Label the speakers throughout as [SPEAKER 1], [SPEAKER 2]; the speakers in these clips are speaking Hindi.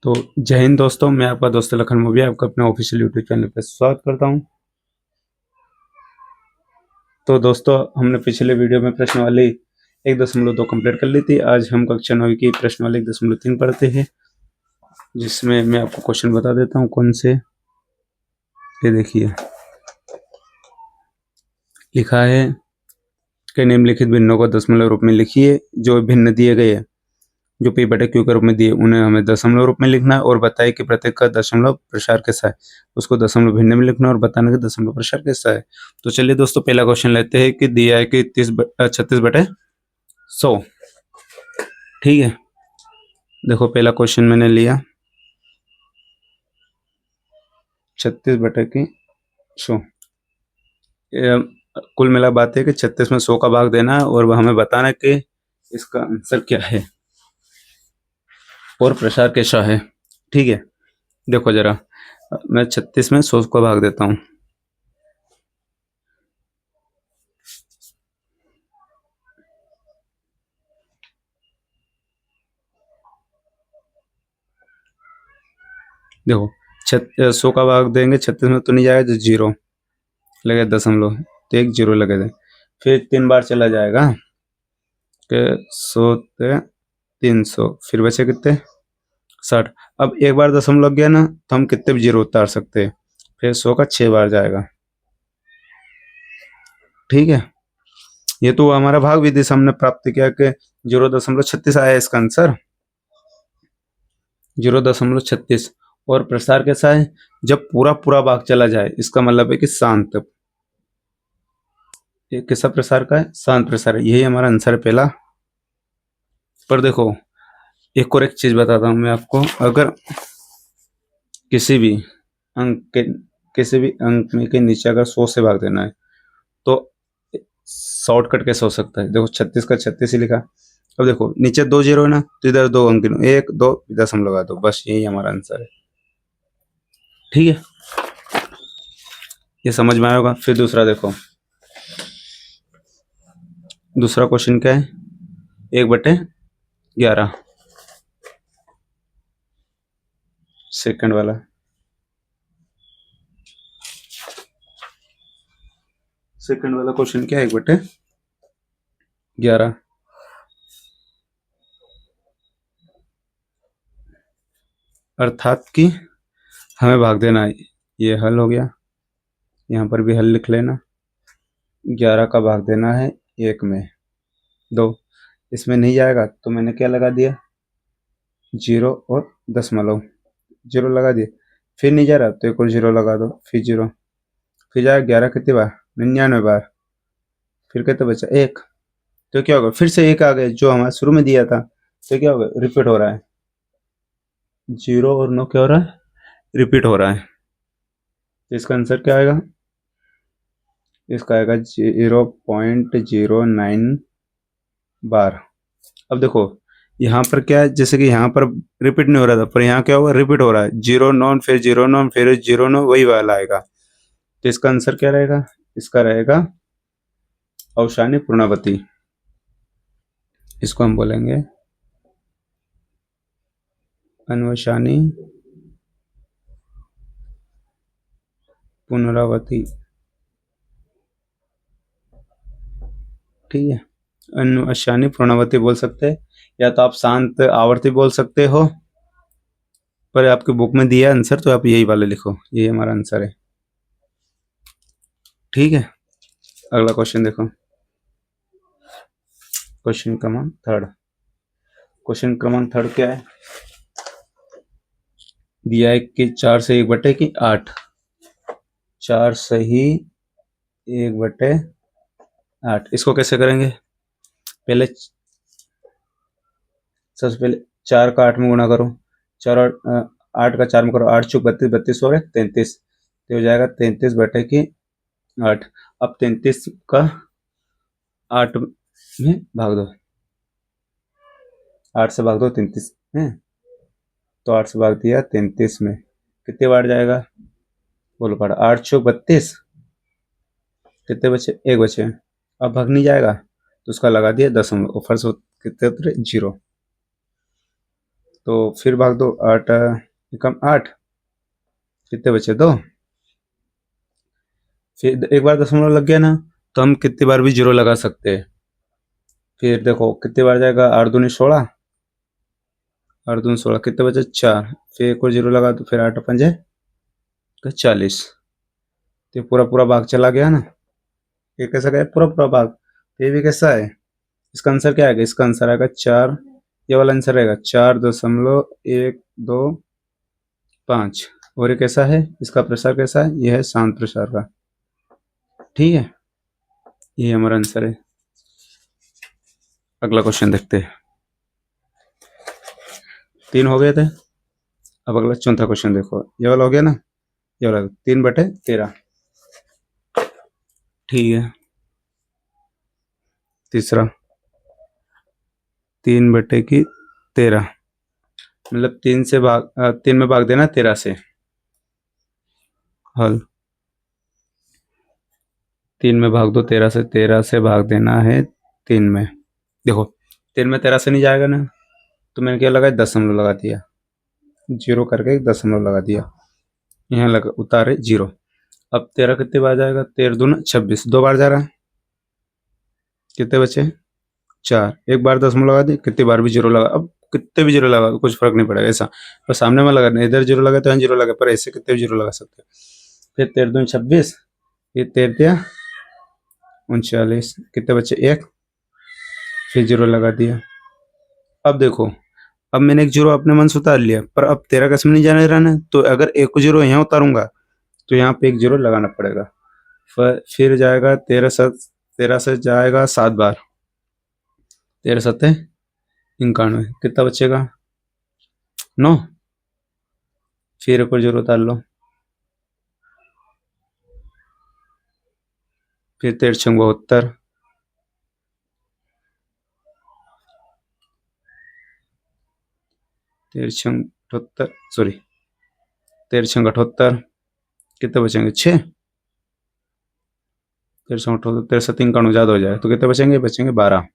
[SPEAKER 1] तो जय हिंद दोस्तों, मैं आपका दोस्त लखन मूवी आपका अपने ऑफिशियल यूट्यूब चैनल पर स्वागत करता हूं। तो दोस्तों, हमने पिछले वीडियो में प्रश्नावली 1.2 कंप्लीट कर ली थी। आज हम कक्षा 9 की प्रश्नावली 1.3 पढ़ते हैं, जिसमें मैं आपको क्वेश्चन बता देता हूं कौन से। ये देखिए, लिखा है कि निम्नलिखित भिन्नों को दशमलव रूप में लिखिए। जो भिन्न दिए गए हैं, जो पी बटे क्यू के रूप में दिए, उन्हें हमें दशमलव रूप में लिखना है और बताइए कि प्रत्येक का दशमलव प्रसार कैसा है। उसको दशमलव भिन्न में लिखना है और बताना कि दशमलव प्रसार कैसा है। तो चलिए दोस्तों, पहला क्वेश्चन लेते हैं कि दिया है कि 36/100। ठीक है, देखो पहला क्वेश्चन मैंने लिया 36/100। कुल मिला बात है कि 36 में 100 का भाग देना है और हमें बताना है कि इसका आंसर क्या है और प्रसार कैसा है। ठीक है, देखो जरा, मैं 36 में 100 का भाग देता हूँ। देखो 100 का भाग देंगे 36 में तो नहीं जाएगा, तो जीरो लगे दशमलव, तो एक जीरो लगे दे। फिर 3 बार चला जाएगा कि 100 से 300, फिर बचे कितने 60। अब एक बार दशमलव लग गया ना, तो हम कितने भी जीरो उतार सकते हैं। फिर 100 का 6 बार जाएगा। ठीक है, ये तो हमारा भाग विधि से हमने प्राप्त किया कि 0.36 आया इसका आंसर, 0.36। और प्रसार कैसा है, जब पूरा पूरा भाग चला जाए, इसका मतलब है कि शांत। ये कैसा प्रसार का है, शांत प्रसार है। यही हमारा आंसर है पहला। पर देखो, एक और एक चीज बताता हूं मैं आपको। अगर किसी भी अंक के किसी भी अंक में के नीचे अगर 100 से भाग देना है, तो शॉर्टकट कैसे हो सकता है। देखो 36 का 36 ही लिखा। अब देखो नीचे 2 जीरो है ना, तो इधर 2 अंक गिनो, 1 2 दशमलव लगा दो, बस यही हमारा आंसर है। ठीक है, ये समझ में आया होगा। फिर दूसरा देखो, दूसरा क्वेश्चन क्या है, 1/11 सेकंड वाला। सेकंड वाला क्वेश्चन क्या है, 1/11। अर्थात कि हमें भाग देना है। ये हल हो गया, यहाँ पर भी हल लिख लेना। 11 का भाग देना है 1 में, 2 इसमें नहीं जाएगा, तो मैंने क्या लगा दिया, जीरो और दशमलव, जीरो लगा दिए। फिर नहीं जा रहा तो एक और जीरो लगा दो, फिर जीरो। फिर जाएगा 11 कितनी बार, 99 बार। फिर कितना बचा, 1। तो क्या होगा, फिर से 1 आ गए जो हमारे शुरू में दिया था। तो क्या होगा, रिपीट हो रहा है। 0 और 9 क्या हो रहा है, रिपीट हो रहा है। तो इसका आंसर क्या आएगा, इसका आएगा 0.09 बार। अब देखो यहाँ पर क्या है, जैसे कि यहाँ पर रिपीट नहीं हो रहा था, पर यहाँ क्या होगा, रिपीट हो रहा है। 0 9 फिर 0 9 फिर 0 9, वही वाला आएगा। तो इसका आंसर क्या रहेगा, इसका रहेगा अवसानी पूर्णावती। इसको हम बोलेंगे अनवसानी पुनरावृत्ति। ठीक है, अनवसानी पुनरावृत्ति बोल सकते हैं, या तो आप शांत आवर्ती बोल सकते हो। पर आपकी बुक में दिया आंसर, तो आप यही वाले लिखो, यही हमारा आंसर है। ठीक है, अगला क्वेश्चन देखो, क्वेश्चन क्रमांक थर्ड। क्वेश्चन क्रमांक थर्ड क्या है, दिया है कि 4 से 1/8। 4 सही 1/8। इसको कैसे करेंगे, पहले सबसे पहले 4 का 8 में गुणा करो। 4 और 8 का 4 में करो, 8 चौक 32, 32 और 33, तो हो जाएगा 33/8। अब 33 का 8 में भाग दो, 8 से भाग दो 33 में, तो 8 से भाग दिया 33 में, कितने बार जाएगा, बोलो पड़ा, 8 चौक 32, कितने बचे, 1 बचे। अब भाग नहीं जाएगा, तो उसका लगा दिया दशमलव, और फर्स्ट कितने उतरे, जीरो। तो फिर भाग दो 8 कम 8, कितने बचे 2। फिर एक बार दशमलव लग गया ना, तो हम कितनी बार भी जीरो लगा सकते हैं। फिर देखो कितनी बार जाएगा, 8 दूनी 16, 8 दूनी 16, कितने बचे 4। फिर एक और जीरो लगा तो फिर 8 पंजे तो 40। तो ये पूरा पूरा भाग चला गया ना, ये कैसा गया पूरा पूरा भाग। तो ये भी कैसा है, इसका आंसर क्या आएगा, इसका आंसर आएगा 4। ये वाला आंसर रहेगा 4.125। और ये कैसा है, इसका प्रसार कैसा है, ये है शांत प्रसार का। ठीक है, ये हमारा आंसर है। अगला क्वेश्चन देखते हैं। 3 हो गए थे, अब अगला चौथा क्वेश्चन देखो। ये वाला हो गया ना, ये वाला 3/13। ठीक है, तीसरा 3/13, मतलब 3 में भाग देना 13 से। हल 3 में भाग दो 13 से, 13 से भाग देना है 3 में। देखो 3 में 13 से नहीं जाएगा ना, तो मैंने क्या लगाया, दशमलव लगा दिया, जीरो करके एक दशमलव लगा दिया, यहाँ लगा उतारे जीरो। अब 13 कितने बार जाएगा, 13 दूना 26, 2 बार जा रहा है, कितने बचे 4। एक बार दशमलव लगा दी, कितनी बार भी जीरो लगा, अब कितने भी जीरो लगा कुछ फर्क नहीं पड़ेगा ऐसा। पर सामने में लगा, इधर जीरो लगा तो यहाँ जीरो लगा, पर ऐसे कितने भी जीरो लगा सकते हैं। फिर 13 दूनी 26, ये 13 39, कितने बचे 1, फिर जीरो लगा दिया। अब देखो, अब मैंने एक जीरो अपने मन से उतार लिया, पर अब 13 का इसमें नहीं जाने रहना है, तो अगर एक जीरो यहाँ उतारूंगा तो यहाँ पे एक जीरो लगाना पड़ेगा। फिर जाएगा 13 से जाएगा 7 बार, 13 7 91, कितना बचेगा 9। फिर एक और जीरो उतार लो, फिर 13 6 72, 13 6 78, सॉरी 13 6 78, कितने बचेंगे 6। 13 6 78, 13 7 91 ज़्यादा हो जाए तो कितने बचेंगे, बचेंगे 12।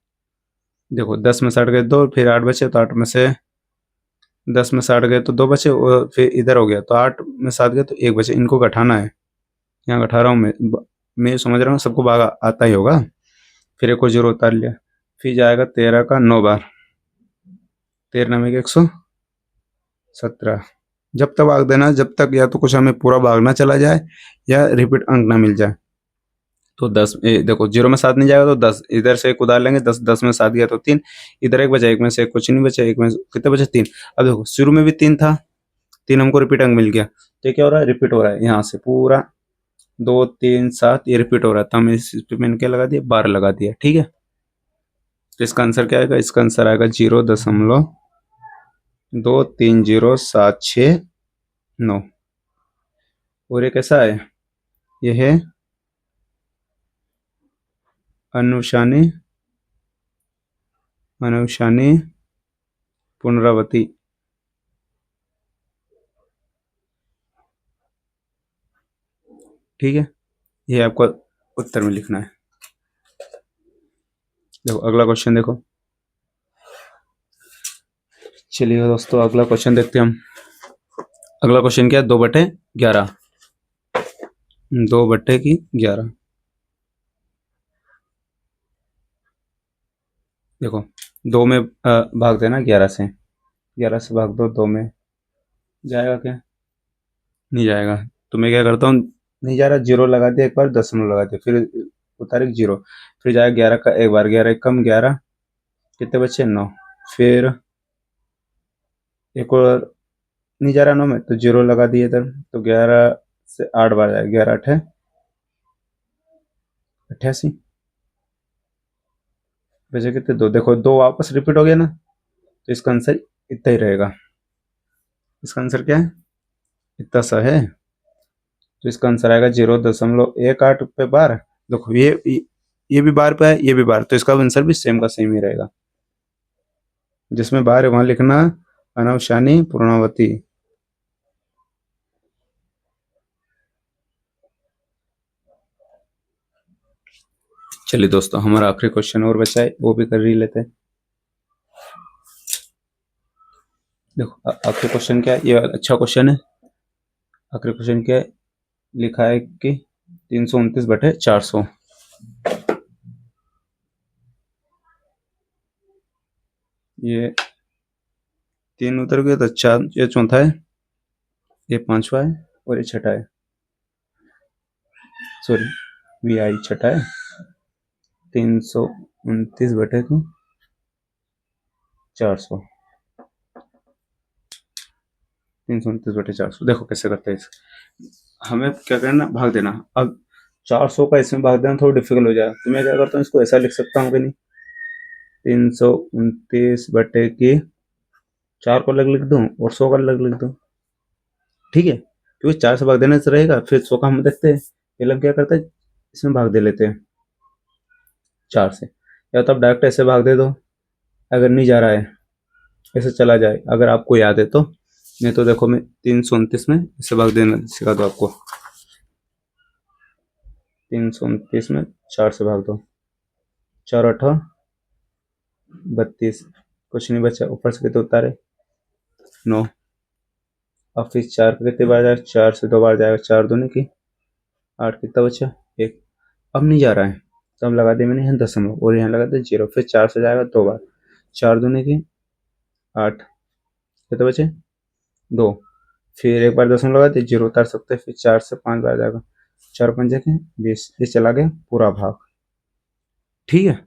[SPEAKER 1] देखो 10 में 60 गए 2, फिर 8 बचे, तो 8 में से 10 में 60 गए तो 2 बचे, और फिर इधर हो गया तो 8 में 7 गए तो 1 बचे, इनको घटाना है। यहाँ घटा रहा हूँ मैं समझ रहा हूँ सबको भागा आता ही होगा। फिर एक और जीरो उतार लिया, फिर जाएगा 13 का 9 बार, 13 में 117। जब तक भाग देना, जब तक या तो कुछ हमें पूरा भागना चला जाए या रिपीट अंक ना मिल जाए। तो 10 देखो जीरो में 7 नहीं जाएगा तो 10, इधर से एक उधार लेंगे, 10 10 में 7 गया तो 3, इधर एक बचा, एक में से एक कुछ नहीं बचा, एक में कितने बचे 3। अब देखो शुरू में भी 3 था, 3 हमको रिपीट अंक मिल गया, तो क्या हो रहा है, रिपीट हो रहा है यहाँ से पूरा 2 3 7, ये रिपीट हो रहा है, तो हमने इस पे मैंने क्या लगा दिया, 12 लगा दिया। ठीक है, तो इसका आंसर क्या आएगा, इसका आंसर आएगा 0.230769। और ये कैसा है, ये है अनुशानी पुनरावृत्ति। ठीक है, ये आपको उत्तर में लिखना है। देखो अगला क्वेश्चन देखो। चलिए दोस्तों अगला क्वेश्चन देखते हैं हम। अगला क्वेश्चन क्या है, 2/11, 2/11। देखो 2 में भाग देना 11 से, 11 से भाग दो 2 में, जाएगा क्या, नहीं जाएगा। तो मैं क्या करता हूँ, नहीं जा रहा, जीरो लगा दिया, एक बार दशमलव लगा दिया, फिर उतारे जीरो, फिर जाएगा 11 का एक बार, 11 कम 11, कितने बचे 9। फिर एक और नहीं जा रहा 9 में, तो जीरो लगा दिए इधर, तो 11 से 8 बार जाएगा, 11 8 88, बचे कितने 2। देखो 2 वापस रिपीट हो गया ना, तो इसका आंसर इतना ही रहेगा। इसका आंसर क्या है, इतना सा है, तो इसका आंसर आएगा 0.18 पे बार। देखो ये भी बार पे है, ये भी बार, तो इसका आंसर भी सेम का सेम ही रहेगा। जिसमें बार है वहां लिखना अनवशानी पूर्णावती। चलिए दोस्तों हमारा आखिरी क्वेश्चन और बचा है, वो भी कर ही लेते हैं। देखो आखिरी क्वेश्चन क्या है, ये अच्छा क्वेश्चन है। आखिरी क्वेश्चन क्या है, लिखा है कि 329/400। ये 3 उतर गया तो 4, ये चौथा है, ये 5वां है और ये छठा है। सॉरी, VI छठा है। 329/400। 329/400। देखो कैसे करते हैं हमें क्या करना, भाग देना। अब 400 का इसमें भाग देना थोड़ा डिफिकल्ट हो जाएगा, तो मैं क्या करता हूँ, इसको ऐसा लिख सकता हूँ कि नहीं, 329/4 को अलग लिख दूं और 100 का अलग लिख दूं। ठीक है, क्योंकि 4 से भाग देने से रहेगा, फिर 100 का हम देखते हैं। पहले हम क्या करते हैं, इसमें भाग दे लेते हैं 4 से, या तो आप डायरेक्ट ऐसे भाग दे दो, अगर नहीं जा रहा है ऐसे चला जाए, अगर आपको याद है तो। नहीं तो देखो, मैं 329 में इसे भाग देना सिखा दो आपको। 329 में 4 से भाग दो, 4 8 32, कुछ नहीं बचा, ऊपर से कितने उतारे, 9। अब फिर 4 का कितने बार जाएगा, 4 से 2 बार जाएगा, 4 दूनी की 8, कितना बचा 1। अब नहीं जा रहा है तो अब लगा दिया मैंने यहाँ दशमलव और यहाँ लगा दिया 0, फिर 4 से जाएगा 2 बार, 4 दूनी की 8, कितने बचे 2, फिर एक बार दशमलव लगा दिया, 0 उतार सकते हैं, फिर 4 से 5 बार जाएगा, 4 पंजे के 20, ये चला गया पूरा भाग। ठीक है,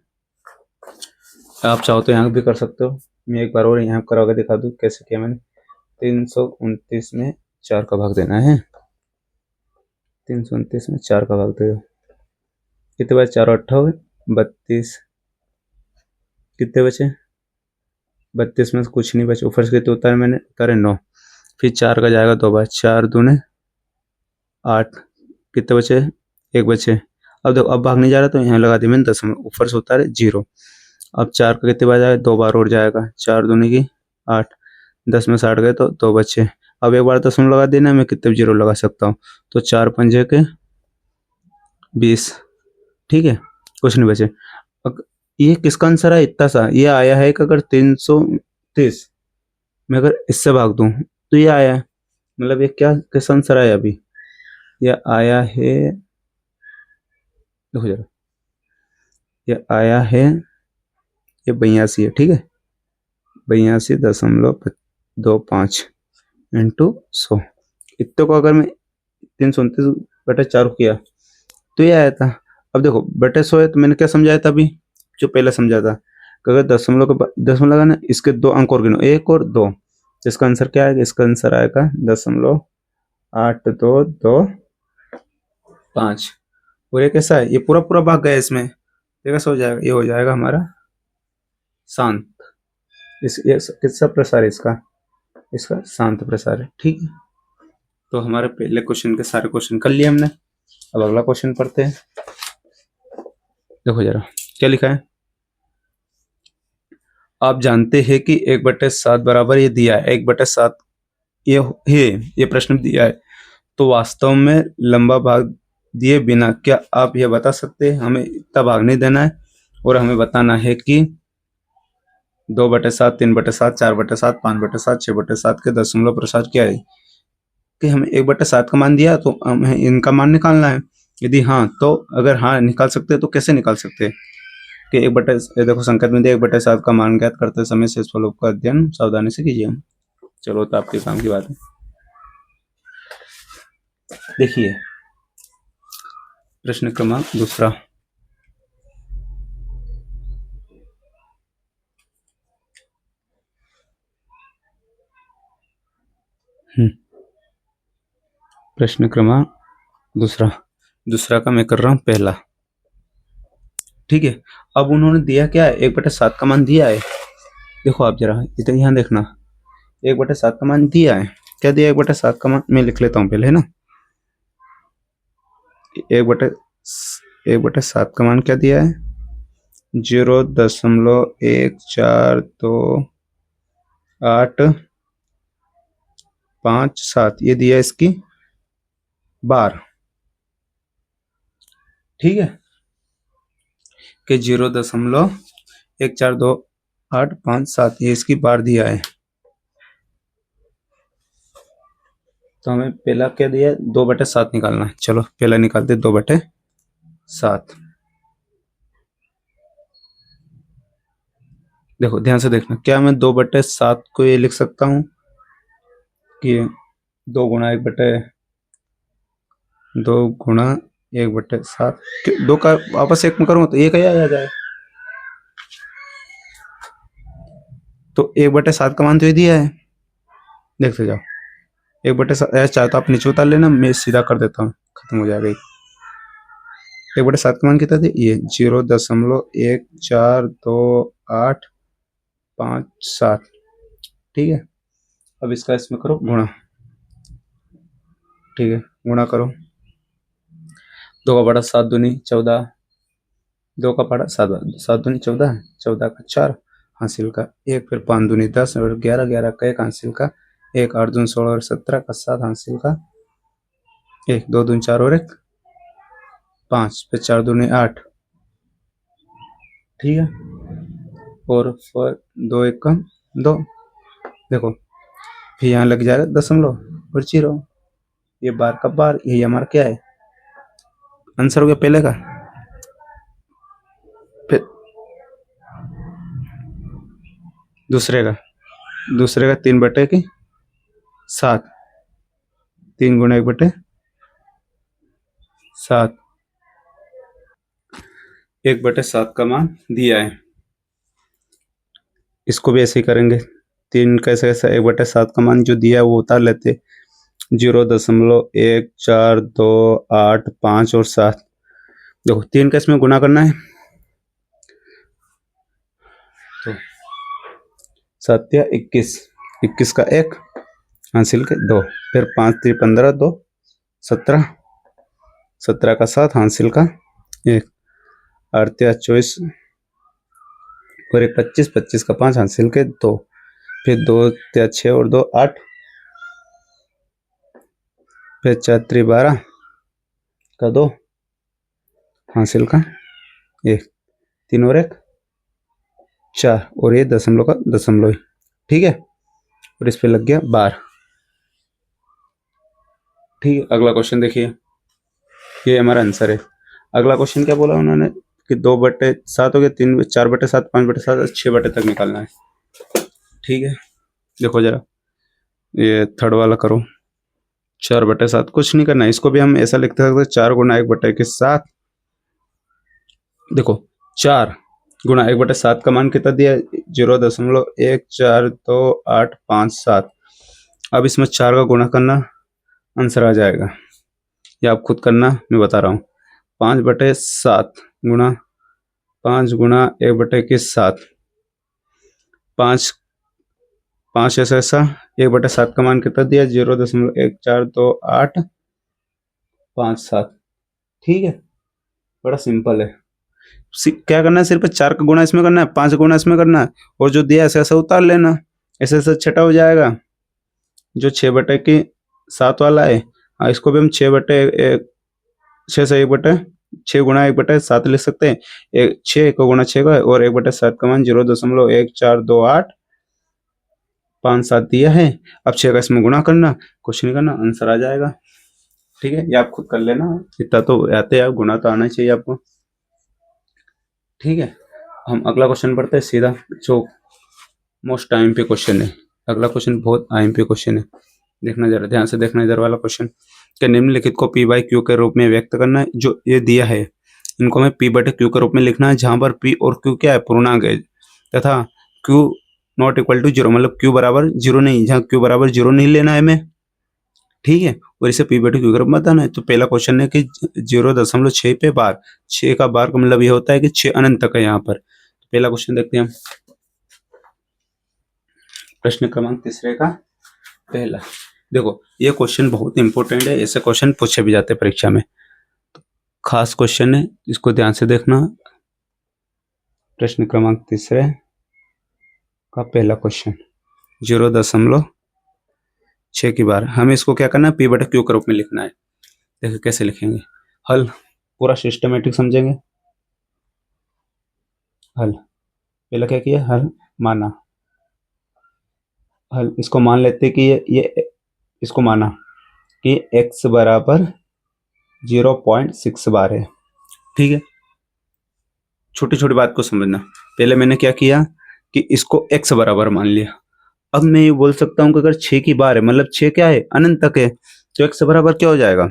[SPEAKER 1] आप चाहो तो यहाँ भी कर सकते हो, मैं एक बार और यहाँ करा के दिखा दूँ कैसे किया मैंने। 329 में 4 का भाग देना है, 329 में 4 का भाग दे दो, कितने बार, 4 8 32, कितने बचे 32 में से कुछ नहीं बचे, ऊपर से कितने उतारे मैंने, उतारे 9, फिर 4 का जाएगा 2 बार, 4 दूने 8, कितने बचे 1 बचे। अब देखो, अब भाग नहीं जा रहा तो यहाँ लगा दी मैंने दशमलव, ऊपर से उतारे 0। अब 4 का कितने बार जाएगा, 2 बार और जाएगा, 4 दूनी की 8, 10 में 60 गए तो 2 बचे। अब एक बार दशमलव लगा देना, मैं कितने 0 लगा सकता हूँ, तो 4 पंजे के 20। ठीक है, कुछ नहीं बचे। ये किसका आंसर है, इतना सा ये आया है कि अगर 330 मैं अगर इससे भाग दूं तो ये आया है, मतलब ये क्या किस आंसर आया अभी, ये आया है, देखो जरा, ये आया है, ये 82 है। ठीक है, 82.25 इंटू 100, इतने को अगर मैं 329/4 किया तो ये आया था। अब देखो बटे 100 है तो मैंने क्या समझाया था अभी, जो पहले समझा था कि अगर दशमलव लगाना, इसके 2 अंक और गिनो, 1 और 2, तो इसका आंसर क्या आएगा, इसका आंसर आएगा 0.8225। और ये कैसा है, ये पूरा पूरा भाग गया इसमें, ये कैसा हो जाएगा, ये हो जाएगा हमारा शांत। ये किसका प्रसार है, इसका इसका शांत प्रसार है। ठीक है, तो हमारे पहले क्वेश्चन के सारे क्वेश्चन कर लिए हमने। अब अगला क्वेश्चन पढ़ते हैं। देखो जरा क्या लिखा है, आप जानते हैं कि 1/7 बराबर, ये दिया है 1/7, ये है, ये प्रश्न दिया है, तो वास्तव में लंबा भाग दिए बिना क्या आप यह बता सकते हैं, हमें इतना भाग नहीं देना है और हमें बताना है कि 2/7, 3/7, 4/7, 5/7, 6/7 के दशमलव प्रसार क्या है। कि हमें 1/7 का मान दिया तो हमें इनका मान निकालना है, यदि हाँ तो, अगर हाँ निकाल सकते हैं तो कैसे निकाल सकते हैं कि 1/, देखो संकेत में दिया 1/7 का मान ज्ञात करते समय शेष फलों का अध्ययन सावधानी से कीजिए। चलो तो आपके काम की बात है। देखिए प्रश्न क्रमांक दूसरा, प्रश्न क्रमांक दूसरा का मैं कर रहा हूं पहला। ठीक है, अब उन्होंने दिया क्या है, 1/7 का मान दिया है। देखो आप जरा इधर यहाँ देखना, 1/7 का मान दिया है, क्या दिया 1/7 का मान, मैं लिख लेता हूँ पहले, है ना। 1/7 का मान क्या दिया है, 0.142857, ये दिया इसकी बार। ठीक है, कि 0.142857 ये इसकी बार दिया है। तो हमें पहला क्या दिया है, 2/7 निकालना है। चलो पहला निकालते 2/7। देखो ध्यान से देखना, क्या मैं 2/7 को ये लिख सकता हूँ कि 2 गुणा 1/7, 2 का वापस 1 में करूँगा तो ये क्या आ जाए। तो 1/7 का मान तो ये दिया है, देखते जाओ। 1/7 चाहे तो आप नीचे उतार लेना, मैं सीधा कर देता हूँ, खत्म हो जाएगा। 1/7 का मान कितना थे, ये 0.142857। ठीक है, अब इसका इसमें करो गुणा। ठीक है, गुणा करो। 2 का बड़ा 7 दूनी 14, 2 का बड़ा 7, 7 दूनी 14, 14 का 4 हासिल का 1, फिर 5 दूनी 10 और 11, 11 का 1 हासिल का 1, 8 दूनी 16 और 17 का 7 हासिल का 1, 2 दूनी 4 और 1 5, फिर 4 दूनी 8। ठीक है, और 2 1 का 2। देखो फिर यहाँ लग जाएगा दशमलव और 0, ये 12 का 12, यही हमारा क्या है आंसर हो गया पहले का। फिर दूसरे का 3/7, 3 गुना 1/7, 1/7 का मान दिया है। इसको भी ऐसे ही करेंगे। 3 कैसे कैसे 1/7 का मान जो दिया है वो उतार लेते, 0.1428 और 7। देखो 3 का इसमें गुना करना है, तो 7 या 21, 21 का 1 हासिल के 2, फिर 5 3 15, 2 17, 17 का 7 हासिल का 1, 8 24 और 1 25, 25 का 5 हासिल के 2, फिर 2 6 और 2 8, फिर 4 12 का 2 हासिल का 1, 3 और 1 4, और ये दशमलव का दशमलव। ठीक है, और इस पे लग गया 12। ठीक है, अगला क्वेश्चन देखिए, ये हमारा आंसर है। अगला क्वेश्चन क्या बोला उन्होंने कि 2/7 हो गया, 3 4/7, 5/7, 6 तक निकालना है। ठीक है, देखो जरा ये थर्ड वाला करो। 4/7 कुछ नहीं करना है, इसको भी हम ऐसा लिख सकते हैं 4 गुना 1/7। देखो 4 गुना 1/7 का मान कितना दिया है, 0.142857। अब इसमें 4 का गुणा करना, आंसर आ जाएगा। ये आप खुद करना, मैं बता रहा हूँ। 5/7 गुणा 5 गुणा 1/7, 5 5 ऐसा 1/7 का मान कितना दिया, 0.142857। ठीक है, बड़ा सिंपल है। क्या करना है, सिर्फ 4 का गुणा इसमें करना है, 5 गुणा इसमें करना है, और जो दिया ऐसे ऐसा उतार लेना, ऐसे ऐसे छठा हो जाएगा। जो 6/7 वाला है, इसको भी हम 6 से 1/6 गुणा 1/7 लिख सकते हैं। 6 को गुणा 6 का है, और 1/7 का मान 0.142857 दिया है। अब 6 का इसमें गुणा करना, कुछ नहीं करना, आंसर आ जाएगा। ठीक है, ये आप खुद कर लेना, इतना तो आते हैं, गुणा तो आना चाहिए आपको। ठीक है, हम अगला क्वेश्चन पढ़ते हैं सीधा, जो मोस्ट टाइम पे क्वेश्चन है। अगला क्वेश्चन बहुत टाइम पे क्वेश्चन है, देखना जरा ध्यान से देखना इधर वाला क्वेश्चन। कि निम्नलिखित को P बाई क्यू के रूप में व्यक्त करना है। जो ये दिया है इनको हमें P बटे क्यू के रूप में लिखना है, जहां पर P और Q क्या है, पूर्णांक है, तथा Q नॉट इक्वल टू 0, मतलब Q बराबर 0 नहीं, जहाँ Q बराबर 0 नहीं लेना है हमें। ठीक है, और इसे P बटे क्यू के रूप में बताना है। तो पहला क्वेश्चन है कि 0.6 पे बार, 6 का बार का मतलब ये होता है कि 6 अनंत तक है यहाँ पर। पहला क्वेश्चन देखते हैं हम, प्रश्न क्रमांक तीसरे का पहला। देखो ये क्वेश्चन बहुत इंपॉर्टेंट है, ऐसे क्वेश्चन पूछे भी जाते हैं परीक्षा में, तो खास क्वेश्चन है, इसको ध्यान से देखना। प्रश्न क्रमांक तीसरे का पहला क्वेश्चन, 0.6 की बार, हमें इसको क्या करना है, P बटे क्यू के रूप में लिखना है। देखो कैसे लिखेंगे, हल पूरा सिस्टमेटिक समझेंगे। हल पहला क्या किया, हल माना, हल इसको मान लेते कि ये इसको माना, कि x बराबर 0.6 बार है। ठीक है, छोटी छोटी बात को समझना। पहले मैंने क्या किया कि इसको x बराबर मान लिया। अब मैं ये बोल सकता हूँ कि अगर 6 की बार है, मतलब 6 क्या है, अनंत तक है, तो x बराबर क्या हो जाएगा,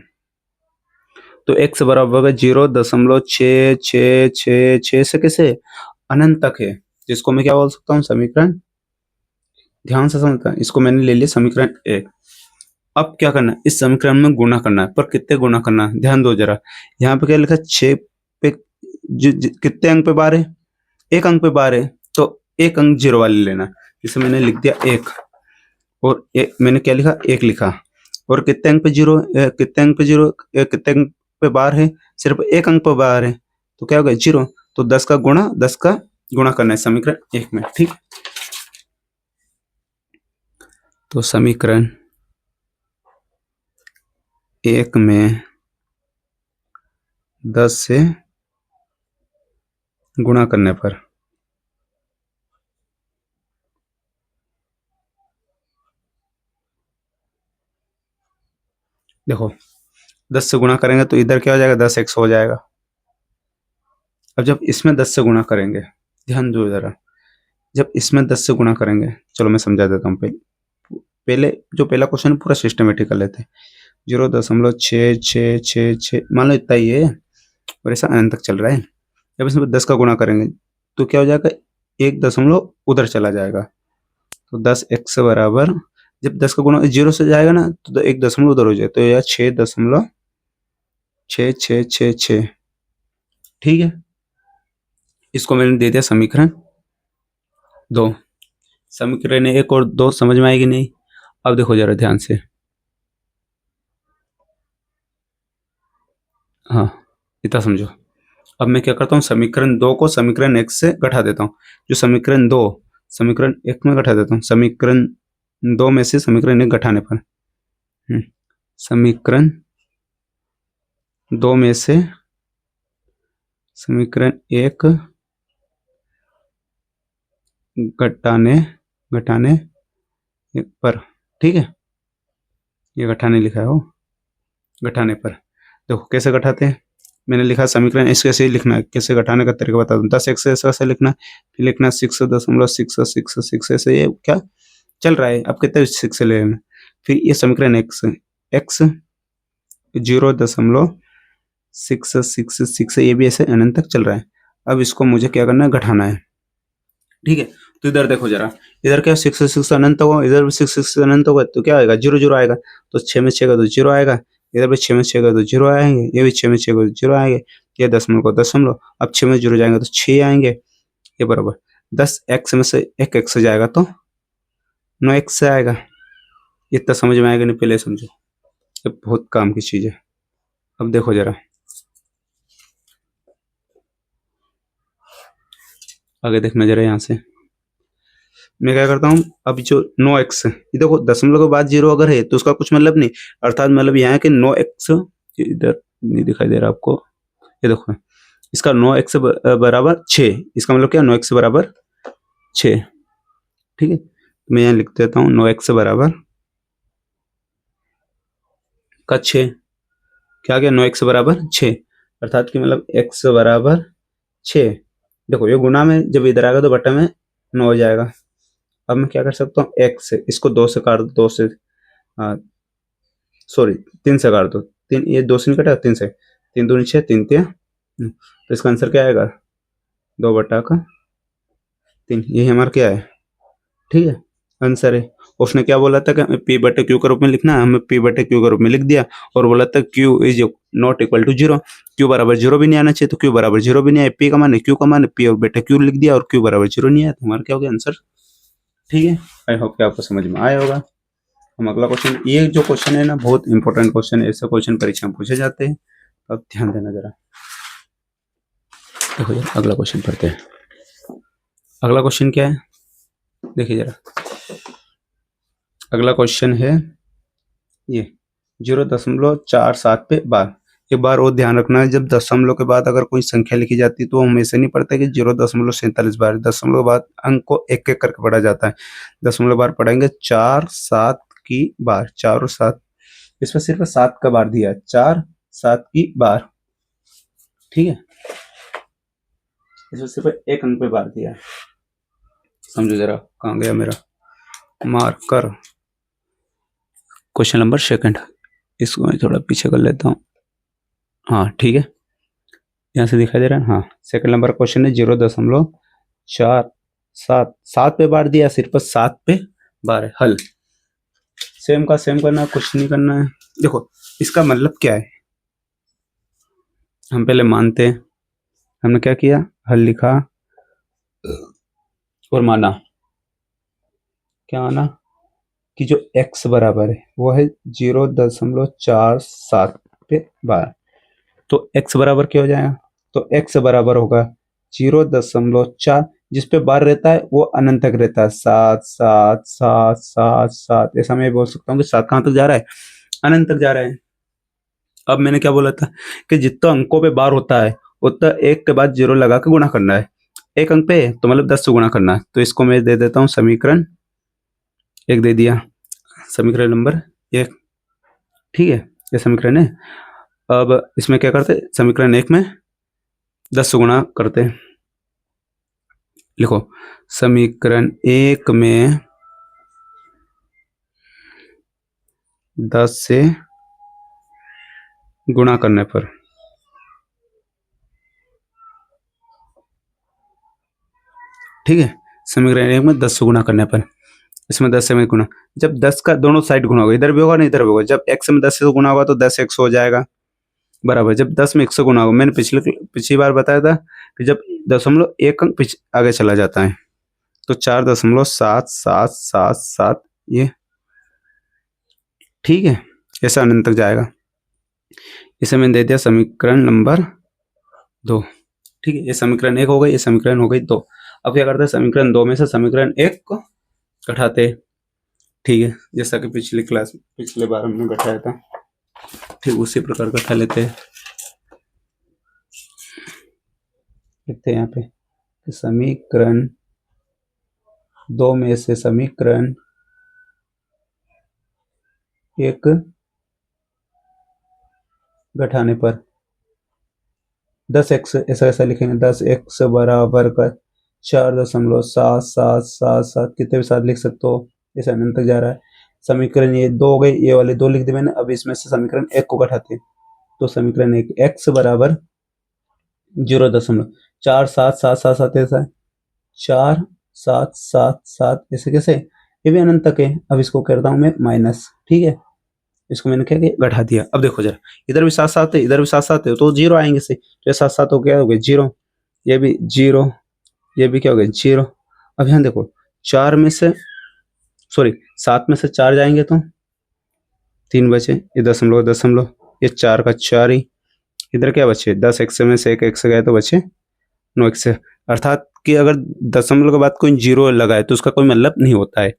[SPEAKER 1] तो x बराबर होगा 0.66666 से कैसे अनंत तक है, जिसको मैं क्या बोल सकता हूँ, समीकरण। ध्यान से समझता, इसको मैंने ले लिया समीकरण 1। अब क्या करना है, इस समीकरण में गुणा करना है, पर कितने गुणा करना है, ध्यान दो जरा। यहाँ पे क्या लिखा है, 6 पे कितने अंक पे बार है, एक अंक पे बार है, तो एक अंक जीरो वाले लेना। जिसे मैंने लिख दिया 1, और मैंने क्या लिखा, 1 लिखा। और कितने अंक पे जीरो, कितने अंक पे जीरो, कितने अंक पे बार है, सिर्फ एक अंक पे बार है, तो क्या होगा 0। तो 10 का गुणा करना है समीकरण 1 में। ठीक, तो समीकरण 1 में 10 से गुणा करने पर देखो 10 से गुणा करेंगे तो इधर क्या हो जाएगा, 10x हो जाएगा। अब जब इसमें 10 से गुणा करेंगे, ध्यान दो जरा, जब इसमें 10 से गुणा करेंगे, चलो मैं समझा देता हूँ। पहले जो पहला क्वेश्चन पूरा सिस्टमेटिक कर लेते हैं। 0.66666 मान लो इतना ही है, और ऐसा अनंत तक चल रहा है। जब इसमें 10 का गुणा करेंगे तो क्या हो जाएगा, 1 दशमलव उधर चला जाएगा, तो 10x बराबर, जब 10 का गुणा 0 से जाएगा ना, तो 1 दशमलव उधर हो जाए, तो यह 6.6666। ठीक है, इसको मैंने दे दिया समीकरण 2। समीकरण 1 और 2 समझ में आएगी नहीं। अब देखो जरा ध्यान से, हाँ इतना समझो। अब मैं क्या करता हूँ, समीकरण 2 को समीकरण 1 से घटा देता हूँ। जो समीकरण 2 समीकरण 1 में घटा देता हूँ, समीकरण 2 में से समीकरण 1 घटाने पर, समीकरण 2 में से समीकरण 1 घटाने पर, ठीक है, ये घटाने लिखा है, वो घटाने पर। देखो कैसे घटाते हैं, मैंने लिखा समीकरण इसके से लिखना है, कैसे घटाने का तरीका बता दूं। 10x ऐसे लिखना, फिर लिखना 6.666 ऐसे, ये क्या चल रहा है, अब कितने 6 ले लेना। फिर ये समीकरण x 0.666 ये भी ऐसे अनंत तक चल रहा है। अब इसको मुझे क्या करना है, घटाना है। ठीक है, तो इधर देखो जरा, इधर क्या 6 अनंत होगा, इधर भी 6 अनंत होगा, तो क्या आएगा, 0 आएगा। तो 6 में 6 का तो 0 आएगा, इधर भी 6 में 6 का तो 0 आएंगे, ये भी 6 में 6 का तो 0 आएंगे, ये दशमलव को दशमलव, अब 6 में 0 जाएंगे तो 6 आएंगे, ये बराबर 10x में से 1x जाएगा तो 9x आएगा। इतना समझ में आएगा नहीं, पहले समझो, ये बहुत काम की चीज है। अब देखो जरा आगे, देखना जरा यहाँ से मैं क्या करता हूँ। अब जो 9x, ये देखो दशमलव के बाद 0 अगर है तो उसका कुछ मतलब नहीं, अर्थात मतलब यहाँ है कि 9x, इधर नहीं दिखाई दे रहा आपको, ये देखो इसका 9x बराबर 6, इसका मतलब क्या, 9x बराबर 6। ठीक है, तो मैं यहाँ लिख देता हूँ 9x बराबर का 6, क्या गया, 9x बराबर 6, अर्थात कि मतलब x बराबर 6। देखो ये गुना में जब इधर आएगा तो बटा में 9 हो जाएगा। अब मैं क्या कर सकता हूँ, x इसको 2 से काट दो, 2 से सॉरी 3 से काट दो, 3 ये 2 से नहीं कटा, 3 से, 3 दूनी 6, 3 तिया, तो इसका आंसर क्या आएगा, 2/3, यही हमारा क्या है, ठीक है, आंसर है। उसने क्या बोला था कि p/q के रूप में लिखना है, हमें p/q के रूप में लिख दिया, और बोला था q is not equal to 0, q बराबर 0 भी नहीं आना चाहिए, तो q बराबर 0 भी नहीं आया, p का मान q का मान p और बेटा q लिख दिया, और q बराबर 0 नहीं आया, तो हमारा क्या हो गया आंसर। ठीक है, आई होप कि आपको समझ में आया होगा। हम अगला क्वेश्चन, ये जो क्वेश्चन है ना बहुत इंपॉर्टेंट क्वेश्चन है, ऐसे क्वेश्चन परीक्षा में पूछे जाते हैं, अब ध्यान देना जरा। देखो यार अगला क्वेश्चन पढ़ते हैं। अगला क्वेश्चन क्या है, देखिए जरा, अगला क्वेश्चन है ये 0.47 पे बार। एक बार और ध्यान रखना है, जब दशमलव के बाद अगर कोई संख्या लिखी जाती है तो हम ऐसे नहीं पढ़ते कि 0.47 बार, दशमलव के बाद अंक को एक एक करके पढ़ा जाता है। दशमलव बार पढ़ेंगे 4 7 की बार, 4 और 7 इसमें सिर्फ 7 का बार दिया है, 4 7 की बार, ठीक है। इसमें सिर्फ एक अंक पे बार दिया है। समझो जरा, कहाँ गया मेरा मार्कर। क्वेश्चन नंबर सेकंड, इसको मैं थोड़ा पीछे कर लेता हूँ। हाँ ठीक है, यहाँ से दिखाई दे रहा है। हाँ, सेकंड नंबर क्वेश्चन है 0.47 7 पे बार दिया, सिर्फ 7 पे बार है। हल सेम का सेम करना है, कुछ नहीं करना है। देखो इसका मतलब क्या है, हम पहले मानते हैं। हमने क्या किया, हल लिखा और माना। क्या माना कि जो x बराबर है वो है 0.47 पे बार। तो x बराबर क्या हो जाएगा, तो x बराबर होगा 0.4, जिस पे बार रहता है वो अनंत तक रहता है, 7 7 7 7 7। ऐसा मैं बोल सकता हूँ कि 7 कहाँ तक जा रहा है, अनंत तक जा रहा है। अब मैंने क्या बोला था कि जितना अंकों पे बार होता है उतना एक के बाद 0 लगा के गुणा करना है। एक अंक पे तो मतलब 10 से गुणा करना है। तो इसको मैं दे देता हूँ समीकरण 1 दे दिया, समीकरण नंबर 1, ठीक है। ये समीकरण है। अब इसमें क्या करते, समीकरण 1 में 10 से गुणा करते हैं। लिखो समीकरण 1 में 10 से गुणा करने पर, ठीक है। समीकरण 1 में 10 से गुणा करने पर, इसमें 10 से में गुणा, जब 10 का दोनों साइड गुणा होगा, इधर भी होगा नहीं इधर भी होगा, जब x में 10 से गुणा होगा तो 10 x हो जाएगा बराबर। जब 10 में 1 से गुणा होगा, मैंने पिछली बार बताया था कि जब 0.1 अंक आगे चला जाता है तो 4.7777 ये, ठीक है। ऐसा अनंत तक जाएगा। इसे मैंने दे दिया समीकरण नंबर 2, ठीक है। ये समीकरण 1 हो गई, ये समीकरण हो गई 2। अब क्या करते हैं, समीकरण 2 में से समीकरण 1 को घटाते, ठीक है, जैसा कि पिछले बार हमने घटाया था, ठीक उसी प्रकार घटा लेते हैं। लिखते हैं यहाँ पे समीकरण 2 में से समीकरण 1 घटाने पर 10x, ऐसा लिखेंगे, 10x बराबर का 4.7777, कितने भी साथ लिख सकते हो, ऐसा अनंत तक जा रहा है। समीकरण ये 2 हो गई, ये वाले 2 लिख दिए मैंने। अब इसमें से समीकरण 1 को घटाते हैं, तो समीकरण 1 x बराबर 0.4777, ऐसा है 4777, ऐसे कैसे, ये भी अनंत तक है। अब इसको करता हूँ मैं माइनस, ठीक है। इसको मैंने क्या किया, घटा दिया। अब देखो जरा, इधर भी 7 7 है, इधर भी 7 7 है, तो 0 आएंगे से, तो 7 7 हो गया, हो गया 0, ये भी 0, ये भी क्या हो गया 0। अब यहाँ देखो, 4 में से सॉरी 7 में से 4 जाएंगे तो 3 बचे, ये दशमलव दशमलव, ये 4 का 4 ही, इधर क्या बचे 10 x में से 1 x गए तो बचे 9 x। अर्थात कि अगर दशमलव के बाद कोई 0 लगाए तो उसका कोई मतलब नहीं होता है।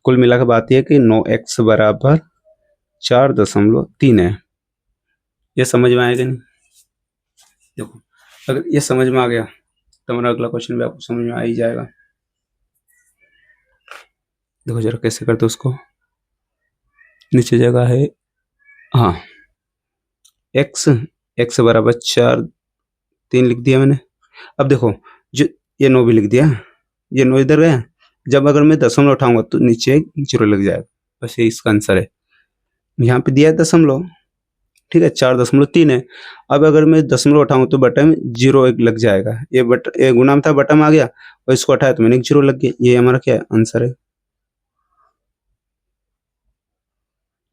[SPEAKER 1] कुल मिला के बात यह कि 9x बराबर 4.3 है। ये समझ में आएगा नहीं, देखो अगर ये समझ में आ गया तो हमारा अगला क्वेश्चन भी आपको समझ में आ ही जाएगा। देखो जरा कैसे करते उसको, नीचे जगह है, हाँ x बराबर 4 3 लिख दिया मैंने। अब देखो जो ये 9 भी लिख दिया, ये 9 इधर गया, जब अगर मैं दशमलव उठाऊंगा तो नीचे 0 लग जाएगा, बस ये इसका आंसर है। यहाँ पे दिया है दशमलव, ठीक है, 4.3 है। अब अगर मैं दशमलव उठाऊं तो बटा में 0 एक लग जाएगा, ये गुणा में था बटा में आ गया, और इसको हटाया तो मैंने 0 लग गया। ये हमारा क्या है, आंसर है।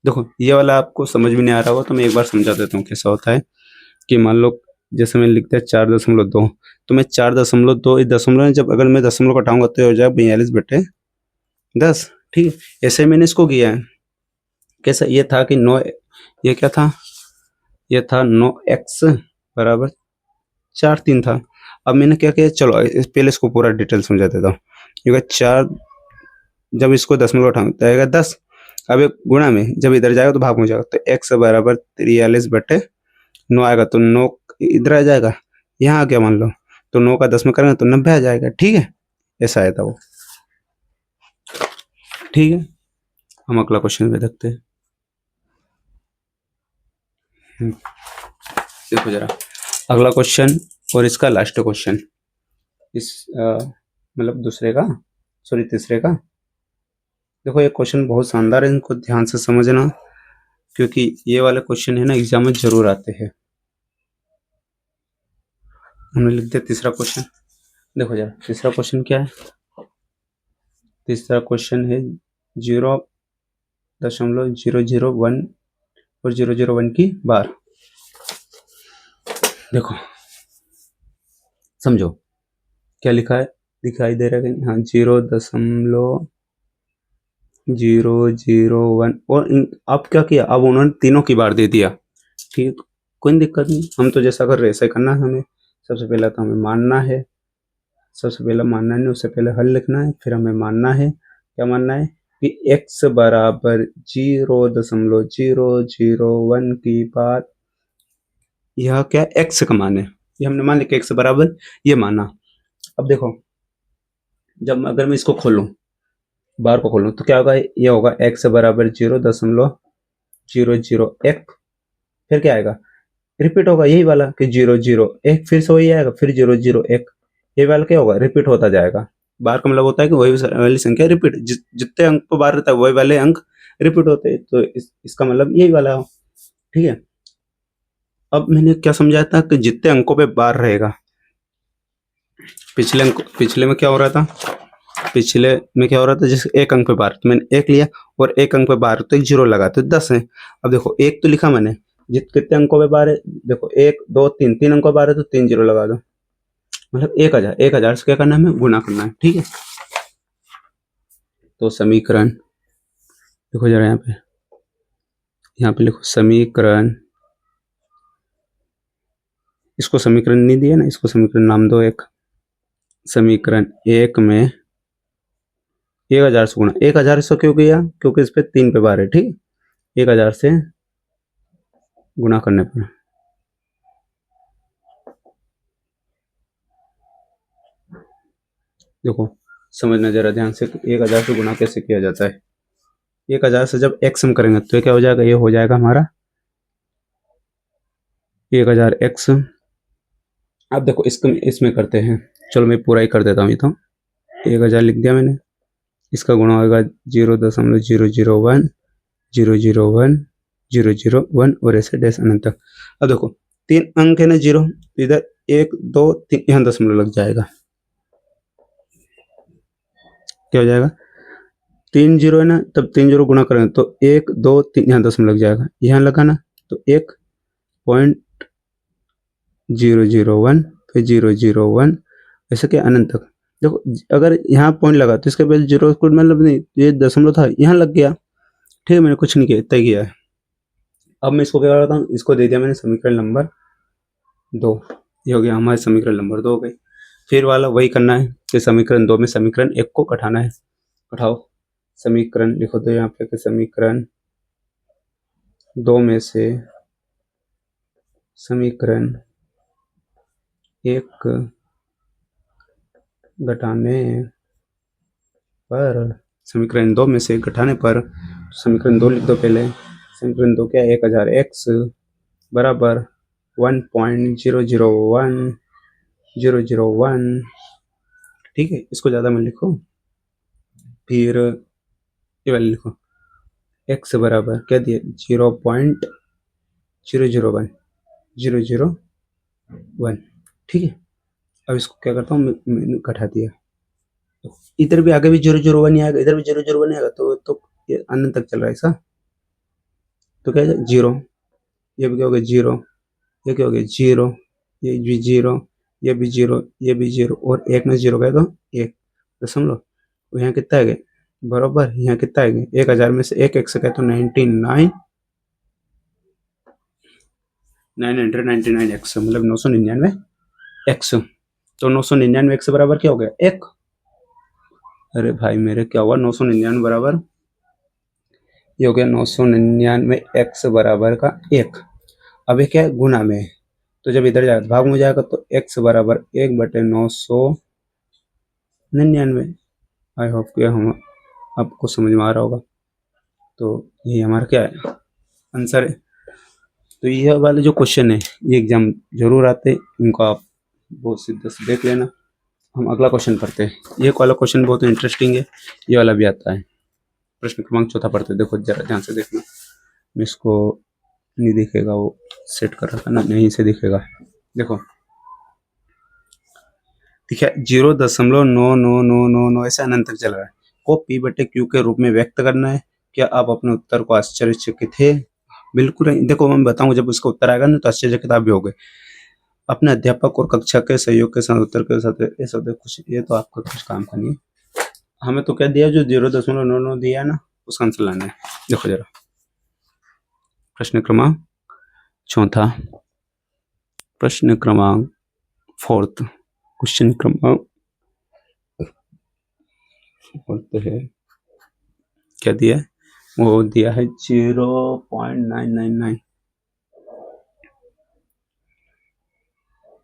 [SPEAKER 1] देखो ये वाला आपको समझ में नहीं आ रहा होगा तो मैं एक बार समझा देता हूँ कैसा होता है। कि मान लो जैसे मैंने लिख दिया 4.2, तो मैं 4.2 इस दशमलव, जब अगर मैं दशमलव को हटाऊंगा तो ये हो जाएगा 42/10, ठीक है। ऐसे मैंने इसको किया है, कैसा, ये था कि 9, ये क्या था, ये था 9x बराबर 4 3 था। अब मैंने क्या किया, चलो पहले इसको पूरा डिटेल समझा देता हूँ। क्योंकि 4 जब इसको दशमलव उठाऊंगा तो आएगा 10, अब एक गुणा में जब इधर जाएगा तो भाग में जाएगा, तो x बराबर 43/9 आएगा, तो 9 इधर आ जाएगा, यहाँ आ गया मान लो, तो 9 का 10 में करेंगे तो 90 आ जाएगा, ठीक है। ऐसा आया था वो, ठीक है। हम अगला क्वेश्चन पे देखते हैं। देखो जरा अगला क्वेश्चन और इसका लास्ट क्वेश्चन, इस मतलब दूसरे का, सॉरी तीसरे का। देखो ये क्वेश्चन बहुत शानदार है, इनको ध्यान से समझना, क्योंकि ये वाले क्वेश्चन है ना एग्जाम में जरूर आते हैं। हमने लिख दिया तीसरा क्वेश्चन। देखो जरा तीसरा क्वेश्चन क्या है। तीसरा क्वेश्चन है 0.001 और 001 की बार। देखो समझो क्या लिखा है, दिखाई दे रहा है? हाँ 0.001। और अब क्या किया, अब उन्होंने तीनों की बार दे दिया। ठीक है, कोई दिक्कत नहीं, हम तो जैसा कर रहे ऐसा करना है हमें। सबसे पहले तो हमें मानना है, सबसे पहले मानना नहीं, उससे पहले हल लिखना है, फिर हमें मानना है। क्या मानना है कि x बराबर 0.001 की बार, यह क्या x का मान है, ये हमने मान लिया x बराबर, ये माना। अब देखो जब अगर मैं इसको खोलूं, बार को खोलूं, तो क्या होगा, ये होगा x बराबर 0.001। फिर क्या आएगा, रिपीट होगा यही वाला कि 0.001, फिर से वही आएगा, फिर 0.001, ये वाला क्या होगा, रिपीट होता जाएगा। बार का मतलब होता है कि वही वाली संख्या रिपीट, जितने अंक पर बार रहता है वही वाले अंक रिपीट होते हैं, तो इसका मतलब यही वाला हो। ठीक है, अब मैंने क्या समझाया था कि जितने अंकों पे बार रहेगा, पिछले में क्या हो रहा था, पिछले में क्या हो रहा था, जैसे एक अंक पे बार, तो मैंने एक लिया और एक अंक पे बार, तो एक जीरो लगा तो 10 है। अब देखो एक तो लिखा मैंने, कितने अंकों पे बार है, देखो 1 2 3, 3 अंकों पे बार है तो 3 जीरो लगा दो, मतलब 1000। 1000 से क्या करना है, हमें गुना करना है। ठीक है, तो समीकरण देखो जरा यहाँ पे लिखो समीकरण, इसको समीकरण नहीं दिया ना, इसको समीकरण नाम दो एक। समीकरण एक में 1000 से गुणा, 1000 से क्यों किया, क्योंकि इस पे 3 पे बार है। ठीक, 1000 से गुणा करने पर, देखो समझना जरा ध्यान से, 1000 से गुणा कैसे किया जाता है। 1000 से जब x हम करेंगे तो क्या हो जाएगा, ये हो जाएगा हमारा 1000x। अब देखो इसमें करते हैं, चलो मैं पूरा ही कर देता हूँ। ये तो 1000 लिख दिया मैंने, इसका गुणा होगा 0.001 001 001 और ऐसे डैश अनंत तक। अब देखो 3 अंक है ना जीरो, तो इधर 1 2 3 यहाँ दशमलव लग जाएगा। क्या हो जाएगा, 3 जीरो है ना, तब 3 जीरो गुणा करेंगे तो 1 2 3 यहाँ दशमलव लग जाएगा, यहाँ लगा ना, तो 1.001 फिर 001 ऐसे क्या अनंत तक। देखो अगर यहाँ पॉइंट लगा तो इसके बाद जीरो कोड मतलब नहीं, ये दशमलव था यहाँ लग गया। ठीक है, मैंने कुछ नहीं किया, इतना किया है। अब मैं इसको क्या करता हूँ, इसको दे दिया मैंने समीकरण नंबर 2, ये हो गया हमारे समीकरण नंबर 2 हो गई। फिर वाला वही करना है कि समीकरण 2 में समीकरण 1 को घटाना है। घटाओ समीकरण, लिखो तो यहाँ पे समीकरण 2 में से समीकरण 1 घटाने पर, समीकरण 2 में से घटाने पर समीकरण 2 लिख दो पहले। समीकरण 2 क्या है, 1000x बराबर 1.001 ठीक है, इसको ज़्यादा में लिखो, फिर ये वाले लिखो, x बराबर क्या दिया 0.001 ठीक है। अब इसको क्या करता हूँ, मैंने घटा दिया, इधर भी आगे भी 001 आएगा, इधर भी 001 आएगा, तो ये अनंत तक चल रहा है ऐसा, तो क्या है जीरो, ये भी क्या हो गया जीरो, ये क्या हो गया जीरो, ये भी जीरो, ये भी जीरो, ये भी जीरो, और एक में जीरो गया तो एक दशमलव, तो यहाँ कितना है बराबर, यहाँ कितना है 1000 में से एक एक से कहते तो 999 एक्स, मतलब 999 एक्स, तो 999 एक्स बराबर क्या हो गया एक। अरे भाई मेरे क्या हुआ, 999 बराबर, ये हो गया 999 एक्स बराबर का एक। अब ये क्या है गुना में, तो जब इधर जाएगा भाग में जाएगा तो x बराबर 1/999। आई होप कि हम आपको समझ में आ रहा होगा। तो ये हमारा क्या है आंसर है। तो यह वाले जो क्वेश्चन है ये एग्जाम जरूर आते हैं, इनको आप बहुत सीधे से देख लेना। हम अगला क्वेश्चन पढ़ते हैं। ये वाला क्वेश्चन बहुत इंटरेस्टिंग है, ये वाला भी आता है। प्रश्न क्रमांक 4 पढ़ते हैं। देखो जरा ध्यान से देखना, इसको नहीं दिखेगा, वो सेट कर रखा ना, नहीं से दिखेगा। देखो ठीक है, 0.9999 ऐसे अनंत तक चल रहा है, को पी बटे क्यू के रूप में व्यक्त करना है। क्या आप अपने उत्तर को आश्चर्यचकित थे? बिल्कुल नहीं। देखो मैं बताऊं, जब उसका उत्तर आएगा ना तो आश्चर्यचकित आप भी होगे। अपने अध्यापक और कक्षा के सहयोग के साथ उत्तर के साथ ये सब कुछ, ये तो आपका कुछ काम का नहीं है। हमें तो क्या दिया, जो 0.99 दिया है ना उसका आंसर लाना है। देखो जरा प्रश्न क्रमांक 4, प्रश्न क्रमांक 4, क्वेश्चन क्रमांक 4 है, क्या दिया है? वो दिया है 0.999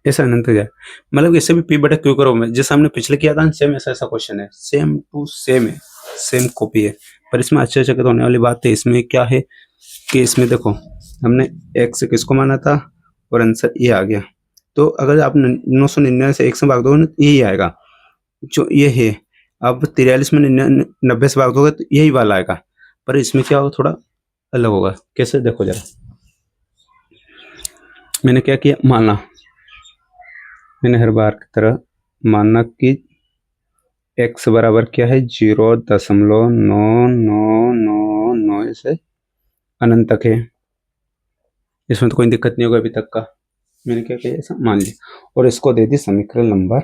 [SPEAKER 1] ऐसा अनंत जाए, मतलब इससे भी पी बटा क्यू करो में, जैसा हमने पिछले किया था सेम ऐसा क्वेश्चन है, सेम टू सेम है, सेम कॉपी है। पर इसमें आश्चर्यचकित होने वाली बात है इसमें क्या है कि इसमें देखो हमने x किसको माना था और आंसर ये आ गया। तो अगर आप 999 से 1 से भाग दोगे ना तो यही आएगा जो ये है। अब 43 में 90 से भाग दोगे तो यही वाला आएगा, पर इसमें क्या होगा, थोड़ा अलग होगा। कैसे, देखो जरा, मैंने क्या किया, माना, मैंने हर बार की तरह माना कि x बराबर क्या है 0.9999 से अनंत तक है। इसमें तो कोई दिक्कत नहीं होगा अभी तक का। मैंने क्या किया, ऐसा मान लिया और इसको दे दी समीकरण नंबर,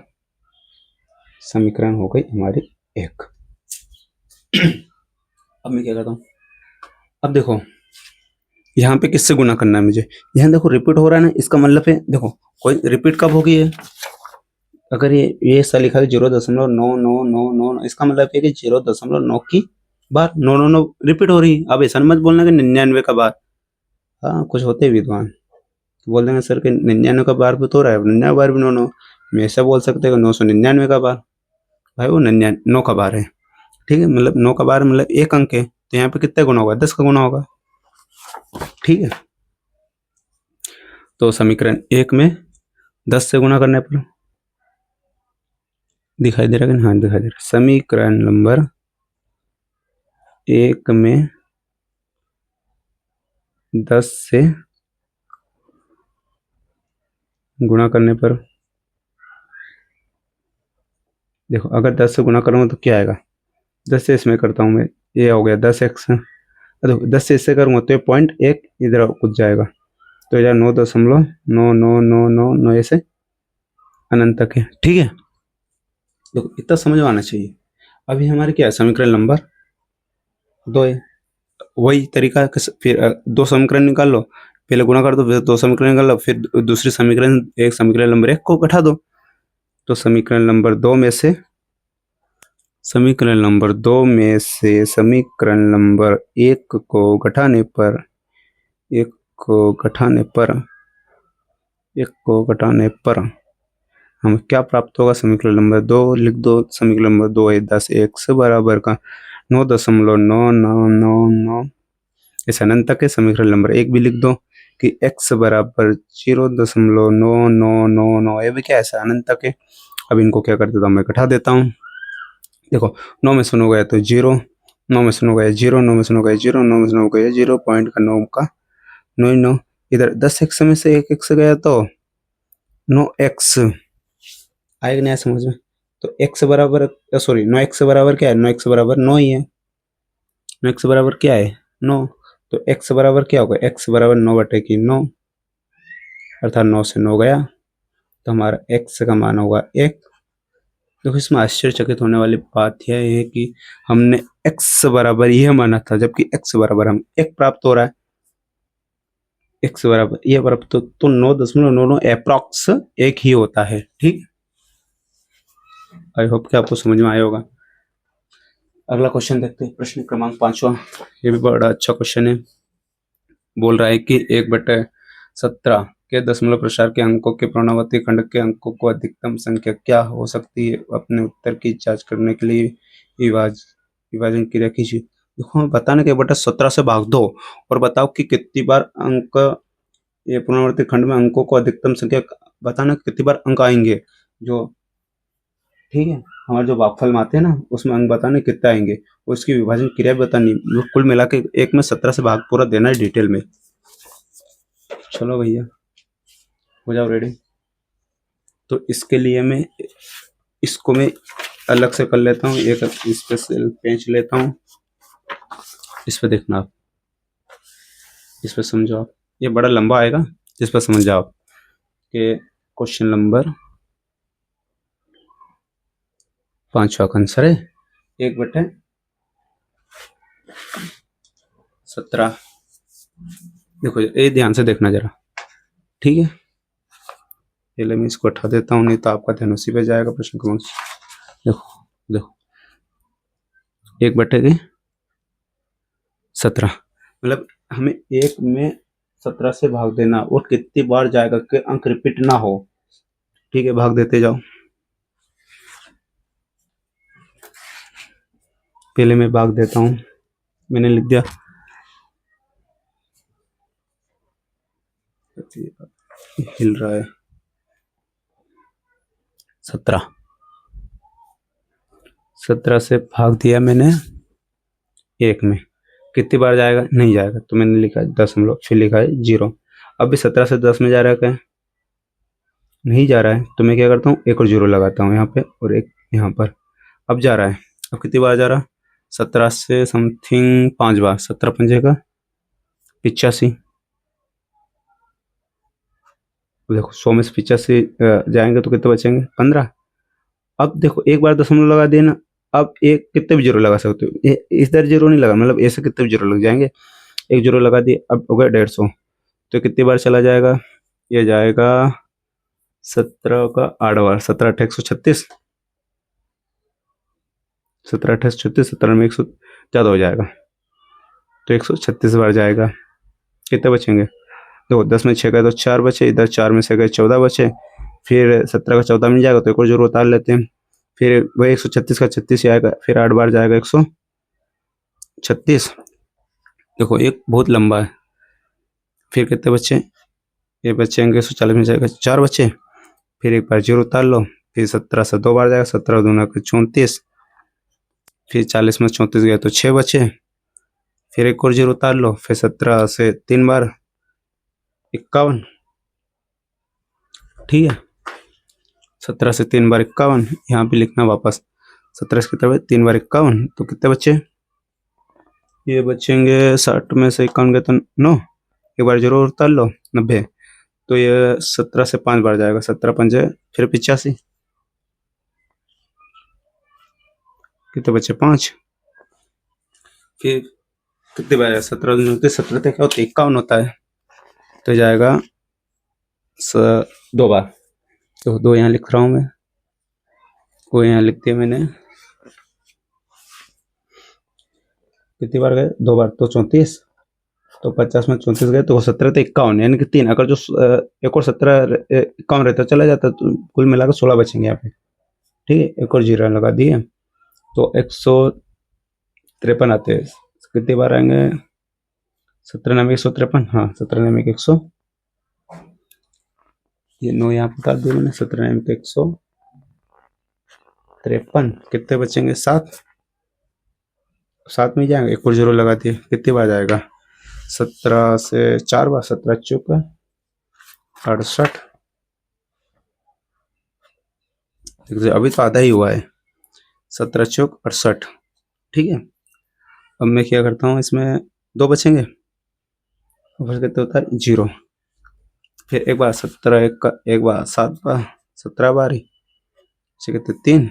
[SPEAKER 1] समीकरण हो गई हमारी 1। अब मैं क्या करता हूँ, अब देखो यहाँ पे किससे गुना करना है मुझे, यहाँ देखो रिपीट हो रहा है ना, इसका मतलब है देखो कोई रिपीट कब होगी है, अगर ये ऐसा लिखा है 0.9999, इसका मतलब है कि 0.9 की बार 999 रिपीट हो रही है। अब ऐसा मत बोलना कि 99 का बार, हाँ कुछ होते हैं विद्वान बोल देंगे सर कि 99 का बार भी तो रहा है, 99 बार भी 9 मैं ऐसा बोल सकते हैं 999 का बार, भाई वो 9 का बार है, ठीक है, मतलब 9 का बार मतलब 1 अंक है, तो यहाँ पे कितने गुना होगा, 10 का गुना होगा, ठीक है। तो समीकरण 1 में 10 से गुना करने पर दिखाई दे रहा है, हाँ दिखाई दे रहा है। समीकरण नंबर 1 में 10 से गुणा करने पर, देखो अगर 10 से गुणा करूँगा तो क्या आएगा, 10 से इसमें करता हूँ मैं, ये हो गया 10x, देखो 10 से इससे करूँगा तो ये 0.1 इधर कुछ जाएगा, तो 9.9999 ऐसे अनंत तक है, ठीक है। देखो इतना समझ में आना चाहिए। अभी हमारे क्या है, समीकरण नंबर 2 है, वही तरीका फिर 2 समीकरण निकाल लो, पहले गुणा कर दो, फिर 2 समीकरण निकाल लो, फिर दूसरी समीकरण एक समीकरण नंबर 1 को घटा दो। तो समीकरण नंबर 2 में से, समीकरण नंबर 2 में से समीकरण नंबर 1 को घटाने पर, 1 को घटाने पर, 1 को घटाने पर हमें क्या प्राप्त होगा, समीकरण नंबर 2 लिख दो। समीकरण नंबर 2 है 10x बराबर का 9.9999 इस अनंत तक है। समीकरण नंबर 1 भी लिख दो कि x बराबर 0.9999, ये भी क्या ऐसा अनंत तक है। अब इनको क्या कर देता हूँ, मैं घटा देता हूँ। देखो 9 में से 9 गया तो 0, 9 में से 9 गया 0, 9 में से 9 गया 0, 9 में से 9 गया 0, पॉइंट का 9 का 9 9, इधर 10x में से 1x गया तो 9x आएगा, नहीं समझ में। तो x बराबर, सॉरी 9x बराबर क्या है, 9x बराबर 9 ही है, 9x बराबर क्या है 9, तो x बराबर क्या होगा, x बराबर 9/9, अर्थात 9 से 9 गया तो हमारा x का मान होगा 1। देखो इसमें आश्चर्यचकित होने वाली बात यह है कि हमने x बराबर यह माना था, जबकि x बराबर हम 1 प्राप्त हो रहा है, x बराबर ये बराबर तो 9.99 अप्रॉक्स 1 ही होता है, ठीक। आई होप कि आपको समझ में आया होगा। अगला क्वेश्चन देखते हैं, प्रश्न क्रमांक 5वां। ये भी बड़ा अच्छा क्वेश्चन है। बोल रहा है कि 1/17 के दशमलव प्रसार के अंकों के पूर्णावर्ती खंड के अंकों को अधिकतम संख्या क्या हो सकती है, अपने उत्तर की जांच करने के लिए विभाजन क्रिया कीजिए। देखो हमें बताना कि 1/17 से भाग दो और बताओ कि कितनी बार अंक ये पुनरावर्ती खंड में अंकों को अधिकतम संख्या बताना कितनी बार अंक आएंगे, जो ठीक है हमारे जो भागफल में आते हैं ना उसमें अंक बताने कितने आएंगे, उसकी विभाजन क्रिया भी बतानी, कुल मिला के एक में 17 से भाग पूरा देना है डिटेल में। चलो भैया हो जाओ रेडी। तो इसके लिए मैं इसको मैं अलग से कर लेता हूँ, एक स्पेशल पेंच लेता हूँ, इस पे देखना आप, इस पे समझो आप, ये बड़ा लंबा आएगा, इस पर समझ जाओ कि क्वेश्चन नंबर 5वां का आंसर है 1/17। देखो ये ध्यान से देखना जरा, ठीक है। पहले मैं इसको हटा देता हूँ, नहीं तो आपका ध्यान उसी पे जाएगा प्रश्न क्रमांक। देखो देखो 1/17 मतलब हमें 1 में 17 से भाग देना, और कितनी बार जाएगा कि अंक रिपीट ना हो, ठीक है। भाग देते जाओ, पहले मैं भाग देता हूँ, मैंने लिख दिया, हिल रहा है 17 से भाग दिया मैंने 1 में, कितनी बार जाएगा, नहीं जाएगा, तो मैंने लिखा 0.5, फिर लिखा है 0। अब भी 17 से 10 में जा रहा है क्या, नहीं जा रहा है, तो मैं क्या करता हूँ, एक और 0 लगाता हूँ यहाँ पे और एक यहाँ पर। अब जा रहा है, अब कितनी बार जा रहा, 17 से समथिंग 5 बार, 17 पंजे का 85। देखो 100 में से 85 जाएंगे तो कितने बचेंगे, 15। अब देखो एक बार दशमलव लगा देना, अब एक कितने भी 0 लगा सकते हो, इधर 0 नहीं लगा, मतलब ऐसे कितने भी 0 लग जाएंगे, एक 0 लगा दिए, अब हो गया 150। तो कितनी बार चला जाएगा, ये जाएगा 17 का 8 बार, 17 8 136, 17 8 36, 17 में 100 ज़्यादा हो जाएगा, तो 136 बार जाएगा। कितने बचेंगे, देखो 10 में 6 गए तो 4 बचे, इधर 4 में से गए 14 बचे, फिर 17 का 14 मिल जाएगा तो एक और 0 उतार लेते हैं, फिर वही 136 का 36 ही आएगा, फिर 8 बार जाएगा 136। देखो एक बहुत लंबा है, फिर कितने बच्चे, ये बचेंगे 140 में जाएगा 4 बचे, फिर एक बार 0 उतार लो, फिर 17 से 2 बार जाएगा, 17 दूना के 34, फिर 40 में 34 गए तो 6 बचे, फिर एक और 0 उतार लो, फिर 17 से 3 बार 51, ठीक है। 17 से 3 बार 51, यहाँ पे लिखना वापस, 17 से कितने 3 बार 51, तो कितने बच्चे, ये बचेंगे 60 में से 51 गए तो 9, एक बार 0 उतार लो 90, तो ये 17 से 5 बार जाएगा, 17 पंजे फिर 85, कितने बचे 5, फिर कितने बार 17 दिन होते, 17 क्या होता है 51 होता है, तो जाएगा 2 बार, तो 2 यहाँ लिख रहा हूँ मैं, वो यहाँ लिख दिया मैंने, कितनी बार गए 2 बार तो 34, तो 50 में 34 गए तो 17 तो 51, यानी कि 3, अगर जो एक और 17 51 रहता चला जाता तो कुल मिलाकर 16 बचेंगे यहाँ पे, ठीक है। एक और 0 लगा दिए तो 153 आते हैं, कितनी बार आएंगे, 17 नाम 153, हाँ 17 नाम 100, ये 9 यहाँ बता दिया मैंने, 17 नाम 153, कितने बचेंगे 7, 7 में जाएंगे, एक और 0 लगा दिए, कितनी बार जाएगा, 17 से 4 बार, 17 चौक 68, अभी तो आधा ही हुआ है, 17 चौक 68, ठीक है। अब मैं क्या करता हूँ, इसमें 2 बचेंगे, फिर कितने होता है 0, फिर एक बार 17 एक बार 7 बार 17 बार ही, कितने 3,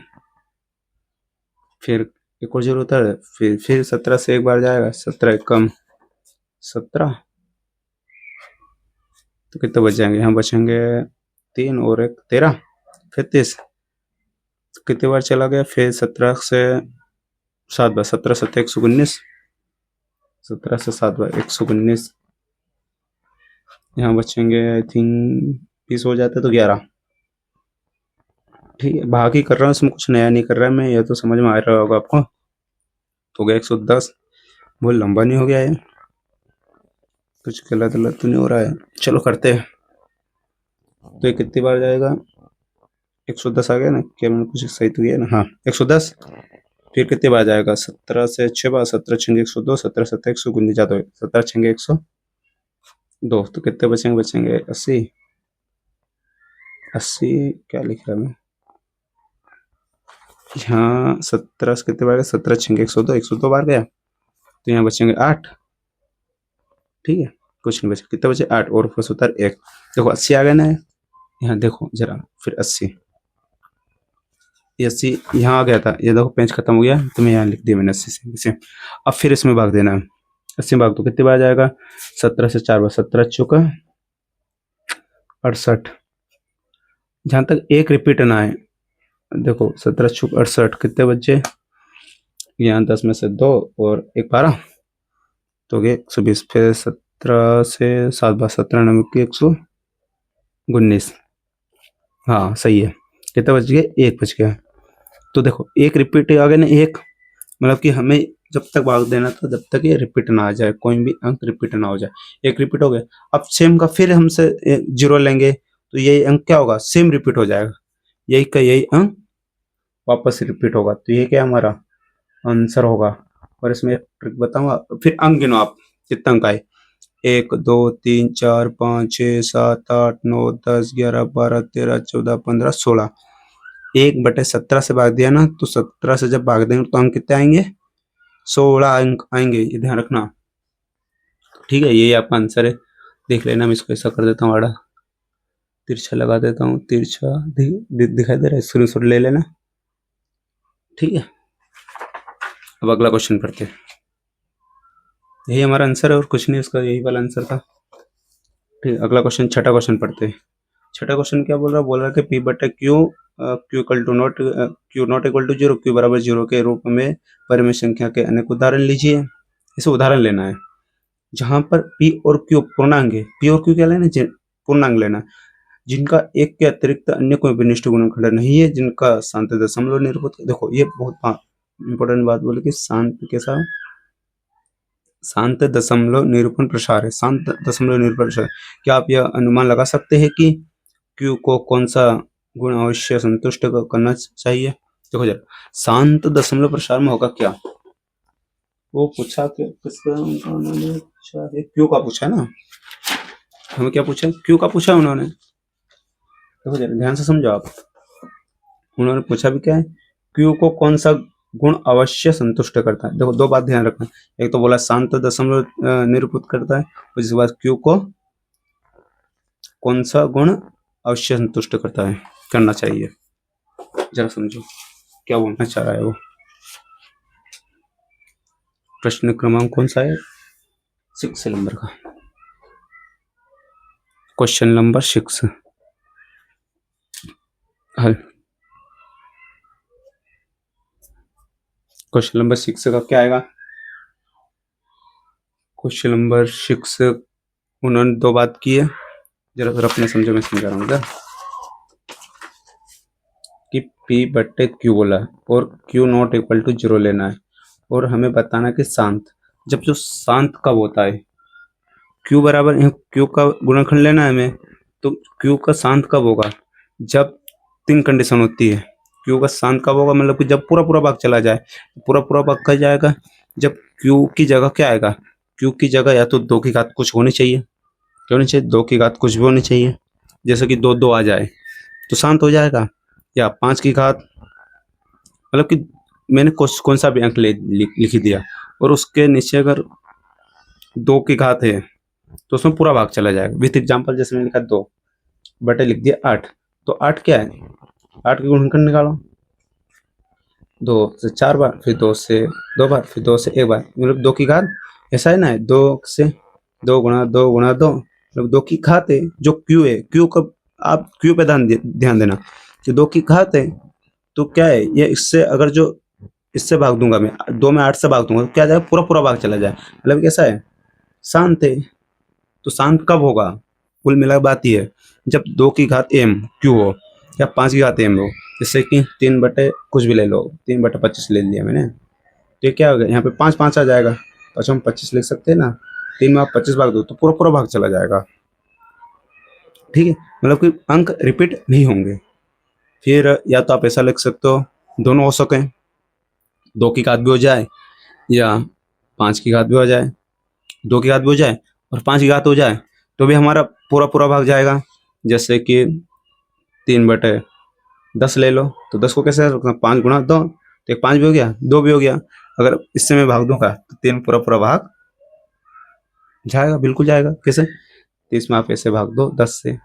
[SPEAKER 1] फिर एक और 0 होता है, फिर 17 से एक बार जाएगा, 17 कम 17, तो कितने बच जाएंगे, यहाँ बचेंगे 3 और 1 13, फिर 30, कितनी बार चला गया, फिर 17 से 7 बार, 17 7 119, 17 से 7 बार 119, यहाँ बचेंगे आई थिंक 20 हो जाते तो 11, ठीक है। भाग ही कर रहा हूँ, इसमें कुछ नया नहीं कर रहा है मैं, ये तो समझ में आ रहा होगा आपको, तो गया 110, बहुत लंबा नहीं हो गया है। कुछ गलत गलत तो नहीं हो रहा है? चलो करते हैं। तो ये कितनी बार जाएगा? 110 आ गया ना? क्या मैंने कुछ सही तो किया ना? हाँ 110। फिर कितनी बार जाएगा? 17 से 6 बार, 17 छंगे 102, 17 17 119 जाता है, 17 छंगे 102। तो कितने बचेंगे? बचेंगे 80। 80 क्या लिख रहा है मैं यहाँ? 17 से कितने बार गया? 17 छंगे 102, 102 बार गया। तो यहाँ बचेंगे 8। ठीक है, कुछ नहीं बचा। कितने बचे? 8 और ऊपर 70 1। देखो 80 आ गया ना यहाँ, देखो जरा। फिर 80, ये 80 यहाँ आ गया था। ये देखो पेंच खत्म हो गया तो मैं यहाँ लिख दिया मैंने 80 से इसे। अब फिर इसमें भाग देना है। 80 में भाग तो कितनी बार जाएगा? 17 से 4 बार, 17 चौका 68। जहाँ तक एक रिपीट ना है, देखो 17 चौक 68, कितने बच्चे? यहाँ 10 में से 2 और 1 12, तो ये 120। फिर 17 से 7 बार, 17 नंबर की 119। हाँ सही है। कितना बच गया? 1 बच गया। तो देखो एक रिपीट आ गया ना, एक मतलब कि हमें जब तक भाग देना था जब तक ये रिपीट ना आ जाए, कोई भी अंक रिपीट ना हो जाए। एक रिपीट हो गया, अब सेम का फिर हमसे 0 लेंगे तो यही अंक क्या होगा? सेम रिपीट हो जाएगा, यही का यही अंक वापस रिपीट होगा। तो ये क्या हमारा आंसर होगा। और इसमें एक ट्रिक बताऊंगा, फिर अंक गिनो आप कितना अंक आए। 1 2 3 4 5 6 7 8 9 10 11 12 13 14 15 16। 1/17 से भाग दिया ना, तो 17 से जब भाग देंगे तो अंक कितने आएंगे? 16 अंक आएंगे, ये ध्यान रखना। ठीक है, यही आपका आंसर है। देख लेना, मैं इसको ऐसा कर देता हूँ, आड़ा तिरछा लगा देता हूँ। तिरछा दिखाई दे रहा है? स्क्रीनशॉट ले लेना। ठीक है, अब अगला क्वेश्चन पढ़ते हैं। यही हमारा आंसर है और कुछ नहीं, इसका यही वाला आंसर था। ठीक है, अगला क्वेश्चन, छठा क्वेश्चन पढ़ते हैं। छठा क्वेश्चन क्या बोल रहा है? बोल रहा है कि पी बटे Q, Q equal to not, Q not equal to 0, Q बराबर 0 के रूप में परिमेय संख्या के अनेक उदाहरण लीजिए। इसे उदाहरण लेना है जहां पर पी और क्यू पूर्णांक है। पी और क्यू क्या लेना? पूर्णांक लेना, जिनका एक के अतिरिक्त अन्य कोई विनिष्ठ गुणनखंड नहीं है, जिनका शांत दशमलव निरूपित। देखो ये बहुत इंपॉर्टेंट बात बोले कि शांत कैसा? शांत दशमलव निरूपण प्रसार है। शांत दशमलव निरूपण प्रसार। क्या आप यह अनुमान लगा सकते हैं कि क्यू को कौन सा गुण अवश्य संतुष्ट करना चाहिए? देखो जरा, शांत दशमलव प्रसार में होगा क्या? वो पूछा कि किसका, उन्होंने पूछा है क्यू का, पूछा है ना हमें? क्या पूछा? क्यू का पूछा उन्होंने। देखो जरा ध्यान से समझो आप। उन्होंने पूछा भी क्या है? क्यू को कौन सा गुण अवश्य संतुष्ट करता है। देखो दो बात ध्यान रखना, एक तो बोला शांत दशमलव निरूपित करता है, और जिसके बाद क्यू को कौन सा गुण अवश्य संतुष्ट करता है, करना चाहिए। जरा समझो क्या बोलना चाह रहा है वो। प्रश्न क्रमांक कौन सा है? 6 नंबर का, क्वेश्चन नंबर 6 हल। क्वेश्चन नंबर 6 का क्या आएगा? क्वेश्चन नंबर 6 उन्होंने दो बात की है, जरा फिर अपने समझो, मैं समझा रहा हूँ कि P बट्टे Q बोला है और Q नॉट इक्वल टू 0 लेना है, और हमें बताना कि शांत, जब जो शांत कब होता है। Q बराबर Q का गुणनखंड लेना है हमें, तो Q का शांत कब होगा? जब 3 कंडीशन होती है। Q का शांत कब होगा? मतलब कि जब पूरा पूरा भाग चला जाए। पूरा पूरा भाग कब जाएगा? जब Q की जगह क्या आएगा? Q की जगह या तो 2 की घात कुछ होनी चाहिए, क्या होनी चाहिए? 2 की घात कुछ भी होनी चाहिए। जैसे कि 2 2 आ जाए तो शांत हो जाएगा, या 5 की घात, मतलब कि मैंने कौन सा भी अंक लिख दिया, और उसके नीचे अगर 2 की घात है तो उसमें पूरा भाग चला जाएगा। विथ एग्जाम्पल जैसे मैंने लिखा 2 बटे लिख दिया 8, तो 8 क्या है? 8 के गुणनखंड निकालो, 2 से 4 बार, फिर 2 से 2 बार, फिर 2 से 1 बार, मतलब 2 की घात। ऐसा है ना, 2 से 2 गुणा 2 गुणा 2, मतलब 2 की घात है। जो क्यू है, क्यू का आप क्यू पे ध्यान देना कि 2 की घात है, तो क्या है ये, इससे अगर जो इससे भाग दूंगा मैं, 2 में 8 से भाग दूंगा तो क्या जाएगा? पूरा पूरा भाग चला जाए, मतलब कैसा है? शांत है। तो शांत कब होगा? कुल मिला बात ही है, जब 2 की घात एम क्यू हो, या 5 की घात एम हो। जैसे कि 3 बटे कुछ भी ले लो, 3/25 ले लिया मैंने, तो ये क्या हो गया? यहाँ पे 5 5 आ जाएगा, तो अच्छा हम 25 लिख सकते हैं ना। 3 में आप 25 भाग दो तो पूरा पूरा भाग चला जाएगा, ठीक है, मतलब कि अंक रिपीट नहीं होंगे। फिर या तो आप ऐसा लिख सकते हो, दोनों हो सकें, 2 की घात भी हो जाए या 5 की घात भी हो जाए, 2 की घात भी हो जाए और 5 की घात हो जाए तो भी हमारा पूरा पूरा भाग जाएगा। जैसे कि 3/10 ले लो, तो 10 को कैसे रखना, 5 गुणा 2, तो एक 5 भी हो गया, 2 भी हो गया। अगर इससे मैं भाग दूंगा तो 3 पूरा पूरा भाग जाएगा, बिल्कुल जाएगा। कैसे, 30 में आप ऐसे भाग दो 10 से,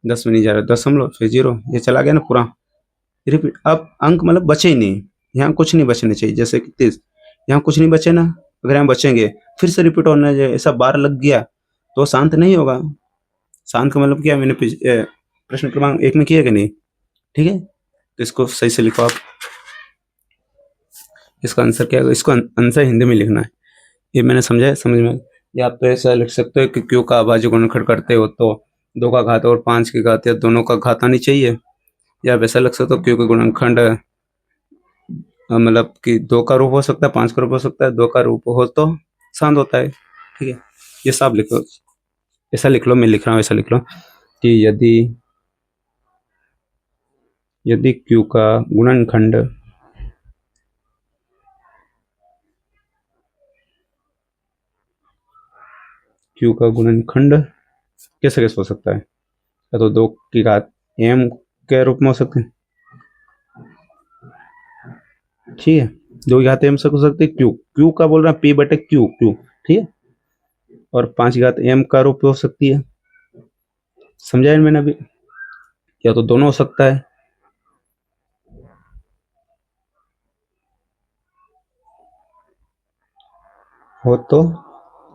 [SPEAKER 1] 10 में नहीं जा रहा, 10 फिर 0, ये चला गया ना पूरा रिपीट। अब अंक मतलब बचे ही नहीं, यहाँ कुछ नहीं बचने चाहिए। जैसे कि 30, यहाँ कुछ नहीं बचे ना, अगर यहाँ बचेंगे फिर से रिपीट होना चाहिए। ऐसा बार लग गया तो शांत नहीं होगा। शांत का मतलब क्या, मैंने प्रश्न क्रमांक 1 में किया कि नहीं, ठीक है, तो इसको सही से लिखो आप। इसका आंसर क्या है, इसको आंसर हिंदी में लिखना है, ये मैंने समझा, समझ में। या आप तो ऐसा लिख सकते हो कि क्यों का अभाज्य गुणनखंड करते हो तो 2 का घात और 5 की घात या दोनों का घात आनी चाहिए। या वैसा लग सकता हो क्यों का गुणनखंड मतलब कि 2 का रूप हो सकता है, 5 का रूप हो सकता है, 2 का रूप हो तो शांत होता है, ठीक है। ये सब लिखो, ऐसा लिख लो, मैं लिख रहा हूँ ऐसा लिख लो कि यदि क्यू का गुणनखंड कैसे कैसे हो सकता है, या तो 2 की घात m के रूप में हो सकते हैं, ठीक है, 2 की घात m से हो सकती है, क्यू का बोल रहा है p/q, ठीक है, और 5 की घात m का रूप हो सकती है, समझाया मैंने अभी। या तो दोनों हो सकता है, हो तो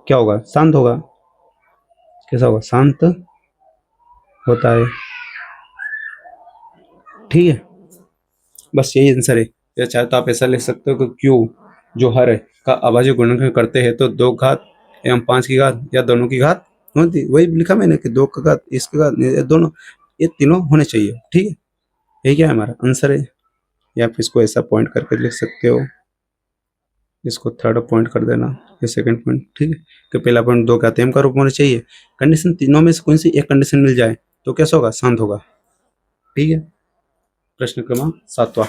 [SPEAKER 1] क्या होगा, शांत होगा। कैसा होगा, शांत होता है, ठीक है, बस यही आंसर है। या चाहे तो आप ऐसा लिख सकते हो कि क्यू जो हर है का अभाज्य गुणनखंड करते हैं तो 2 घात एवं 5 की घात या दोनों की घात होती, वही लिखा मैंने कि 2 का घात, इसका घात, दोनों, ये तीनों होने चाहिए, ठीक है, यही क्या है हमारा आंसर है। या आप इसको ऐसा पॉइंट करके लिख सकते हो, इसको थर्ड पॉइंट कर देना, ये सेकंड पॉइंट, ठीक है, कि पहला पॉइंट 2 का एम का रूप होना चाहिए। कंडीशन तीनों में से कोई सी एक कंडीशन मिल जाए तो कैसा होगा, शांत होगा, ठीक है। प्रश्न क्रमांक 7वां,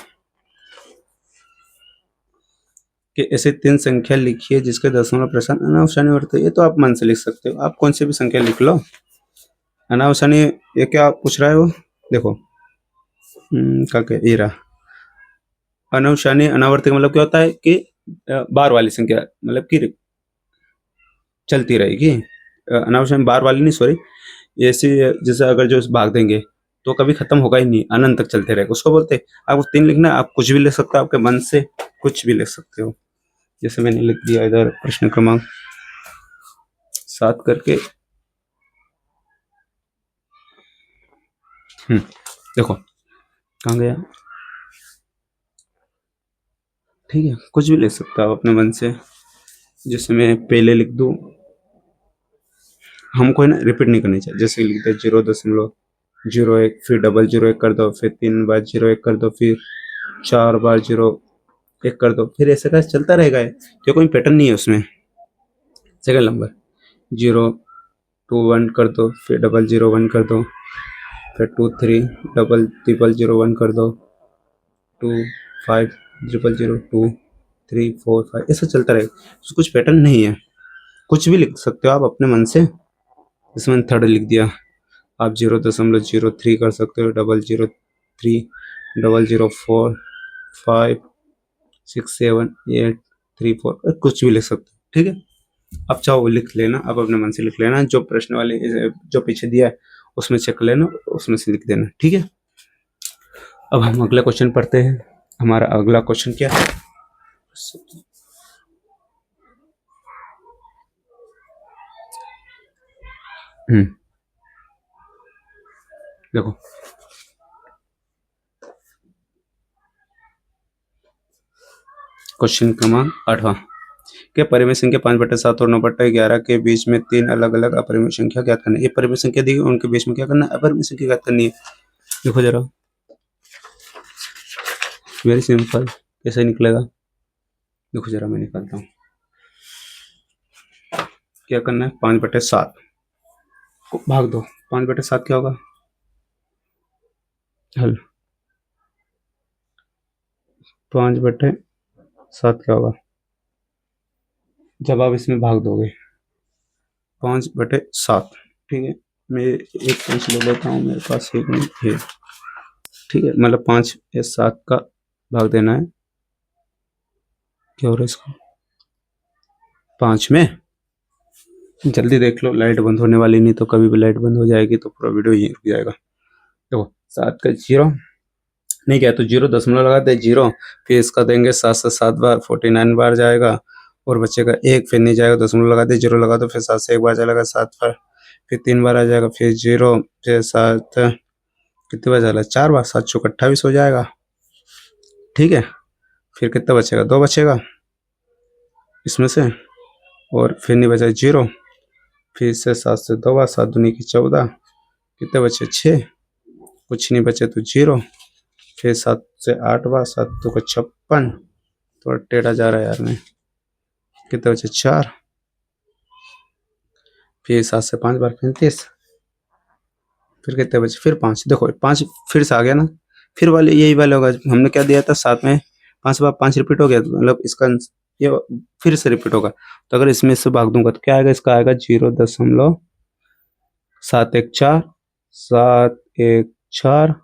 [SPEAKER 1] कि ऐसे 3 संख्या लिखिए जिसके दशमलव प्रश्न अनावसानी वर्त है। ये तो आप मन से लिख सकते हो, आप कौन सी भी संख्या लिख लो। अनावसानी ये क्या पूछ रहा है वो, देखो क्या क्या ये रहा, अनावसानी अनावर्ती का मतलब क्या होता है कि बार वाली संख्या, मतलब कि चलती रहेगी। अनावसानी बार वाली नहीं, सॉरी, ऐसी जैसे अगर जो भाग देंगे तो कभी खत्म होगा ही नहीं, अनंत तक चलते रहेगा, उसको बोलते हैं। आपको 3 लिखना है, आप कुछ भी लिख सकते हो, आपके मन से कुछ भी लिख सकते हो। जैसे मैंने लिख दिया इधर प्रश्न क्रमांक 7 करके, देखो कहाँ गया, ठीक है, कुछ भी लिख सकता हो अपने मन से। जैसे मैं पहले लिख दूं, हमको है ना रिपीट नहीं करनी चाहिए। जैसे लिख दे 0.01, फिर डबल 0 1 कर दो, फिर 3 बार 0 1 कर दो, फिर 4 बार 0 1 कर दो, फिर ऐसे का चलता रहेगा, तो कोई पैटर्न नहीं है उसमें। सेकंड नंबर 0 2 1 कर दो, फिर डबल 0 1 कर दो, फिर 2 3 डबल ट्रिपल 0 1 कर दो, 2 5 ट्रिपल 0 2 3 4 5, ऐसा चलता रहेगा, कुछ पैटर्न नहीं है। कुछ भी लिख सकते हो आप अपने मन से। इसमें थर्ड लिख दिया, आप 0.03 कर सकते हो, डबल 0 3 डबल 0 4 5 6 7 8 3 4, कुछ भी लिख सकते हो, ठीक है। अब चाहो वो लिख लेना, आप अपने मन से लिख लेना, जो प्रश्न वाले जो पीछे दिया है उसमें चेक लेना, उसमें से लिख देना, ठीक है। अब हम अगला क्वेश्चन पढ़ते हैं। हमारा अगला क्वेश्चन क्या है, देखो क्वेश्चन क्रमांक 8वां, के परिमेय संख्या 5/7 और 9/11 के बीच में 3 अलग अलग अपरिमेय संख्या ज्ञात करनी है। ये परिमेय संख्या दी, उनके बीच में क्या करना है, अपरिमेय संख्या ज्ञात करनी है। देखो जरा, वेरी सिंपल, कैसे निकलेगा, देखो जरा मैं निकालता हूँ। क्या करना है, 5/7 को भाग दो। 5/7 क्या होगा, हल 5/7 क्या होगा, जब आप इसमें भाग दोगे 5/7। ठीक है, मैं एक पेंच ले लेता हूँ, मेरे पास एक नहीं है। ठीक है, मतलब 5/7 का भाग देना है, क्या हो रहा है इसका, 5 में। जल्दी देख लो, लाइट बंद होने वाली, नहीं तो कभी भी लाइट बंद हो जाएगी तो पूरा वीडियो यहीं रुक जाएगा। देखो 7 का 0 नहीं क्या, तो 0 दशमलव लगाते हैं 0, फिर इसका देंगे 7 से 7 बार 49 बार जाएगा और बचेगा 1, फिर नहीं जाएगा, दशमलव लगा दे, 0 लगा दो, फिर 7 से 1 बार जाएगा 7 बार, फिर 3 बार आ जाएगा, फिर 0, फिर 7 कितनी बार चला, 4 बार, 7 चौक 28 हो जाएगा। ठीक है, फिर कितना बचेगा, 2 बचेगा इसमें से, और फिर नहीं बचा 0, फिर से 7 से 2 बार, 7 दूनी की 14, कितने बचे 6, कुछ नहीं बचे तो 0, फिर 7 से 8 बार, 7 दो का 56, थोड़ा टेढ़ा जा रहा है यार मैं, कितने बचे 4, फिर 7 से 5 बार 35, फिर कितने बचे, फिर 5, देखो 5 फिर से आ गया ना, फिर वाले यही वाले होगा, हमने क्या दिया था 7 में 5 बार 5 रिपीट हो गया, मतलब इसका ये फिर से रिपीट होगा, तो अगर इसमें से भाग दूंगा तो क्या आएगा, इसका आएगा 0.714 714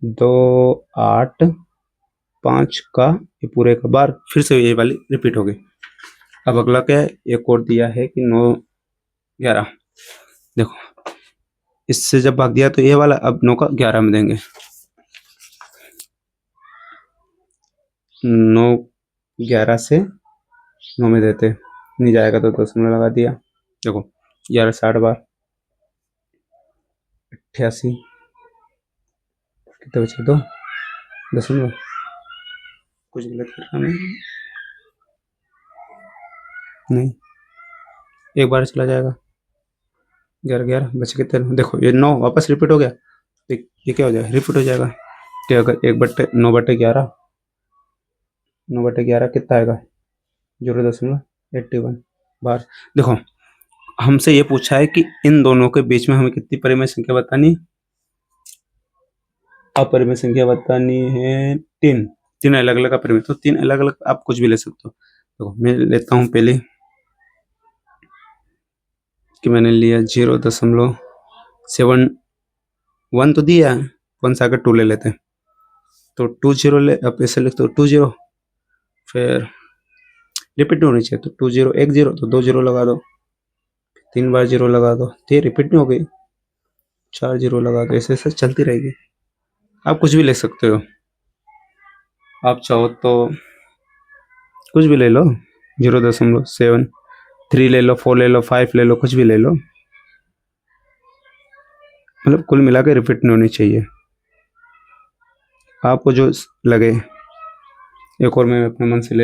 [SPEAKER 1] 2 8 5 का ये पूरे का बार, फिर से ये वाली रिपीट हो गई। अब अगला क्या है, एक और दिया है कि 9 11, देखो इससे जब भाग दिया तो ये वाला, अब 9 का 11 में देंगे, 9 11 से 9 में देते, नहीं जाएगा तो दशमलव लगा दिया, देखो 11 से 8 बार 88, कितने बचे 2 दशमलव, कुछ गलत कर रहा नहीं, एक बार चला जाएगा, 11 11 बचे कितने, देखो ये 9 वापस रिपीट हो गया, ये क्या हो जाएगा, रिपीट हो जाएगा, तो अगर 1/9/11 9/11 कितना आएगा, 0.81 बार। देखो हमसे ये पूछा है कि इन दोनों के बीच में हमें कितनी परिमेय संख्या बतानी, अपरिमेय संख्या बतानी है 3, 3 अलग अलग अपरिमेय, तो 3 अलग अलग आप कुछ भी ले सकते हो। देखो मैं लेता हूँ पहले कि मैंने लिया 0.71 तो दिया है, 1 से आकर 2 ले लेते हैं, तो 20 ले, अब ऐसे लिखते हो 20, फिर रिपीट नहीं होनी चाहिए, तो 20 1 0, तो 2 0 लगा दो, 3 बार 0 लगा दो, तो ये रिपीट नहीं हो गई, 4 0 लगा दो, ऐसे ऐसे चलती रहेगी। आप कुछ भी ले सकते हो, आप चाहो तो कुछ भी ले लो, 0.73 ले लो, 4 ले लो, 5 ले लो, कुछ भी ले लो, मतलब कुल मिला के रिपीट नहीं होनी चाहिए, आपको जो लगे। एक और मैं अपने मन से ले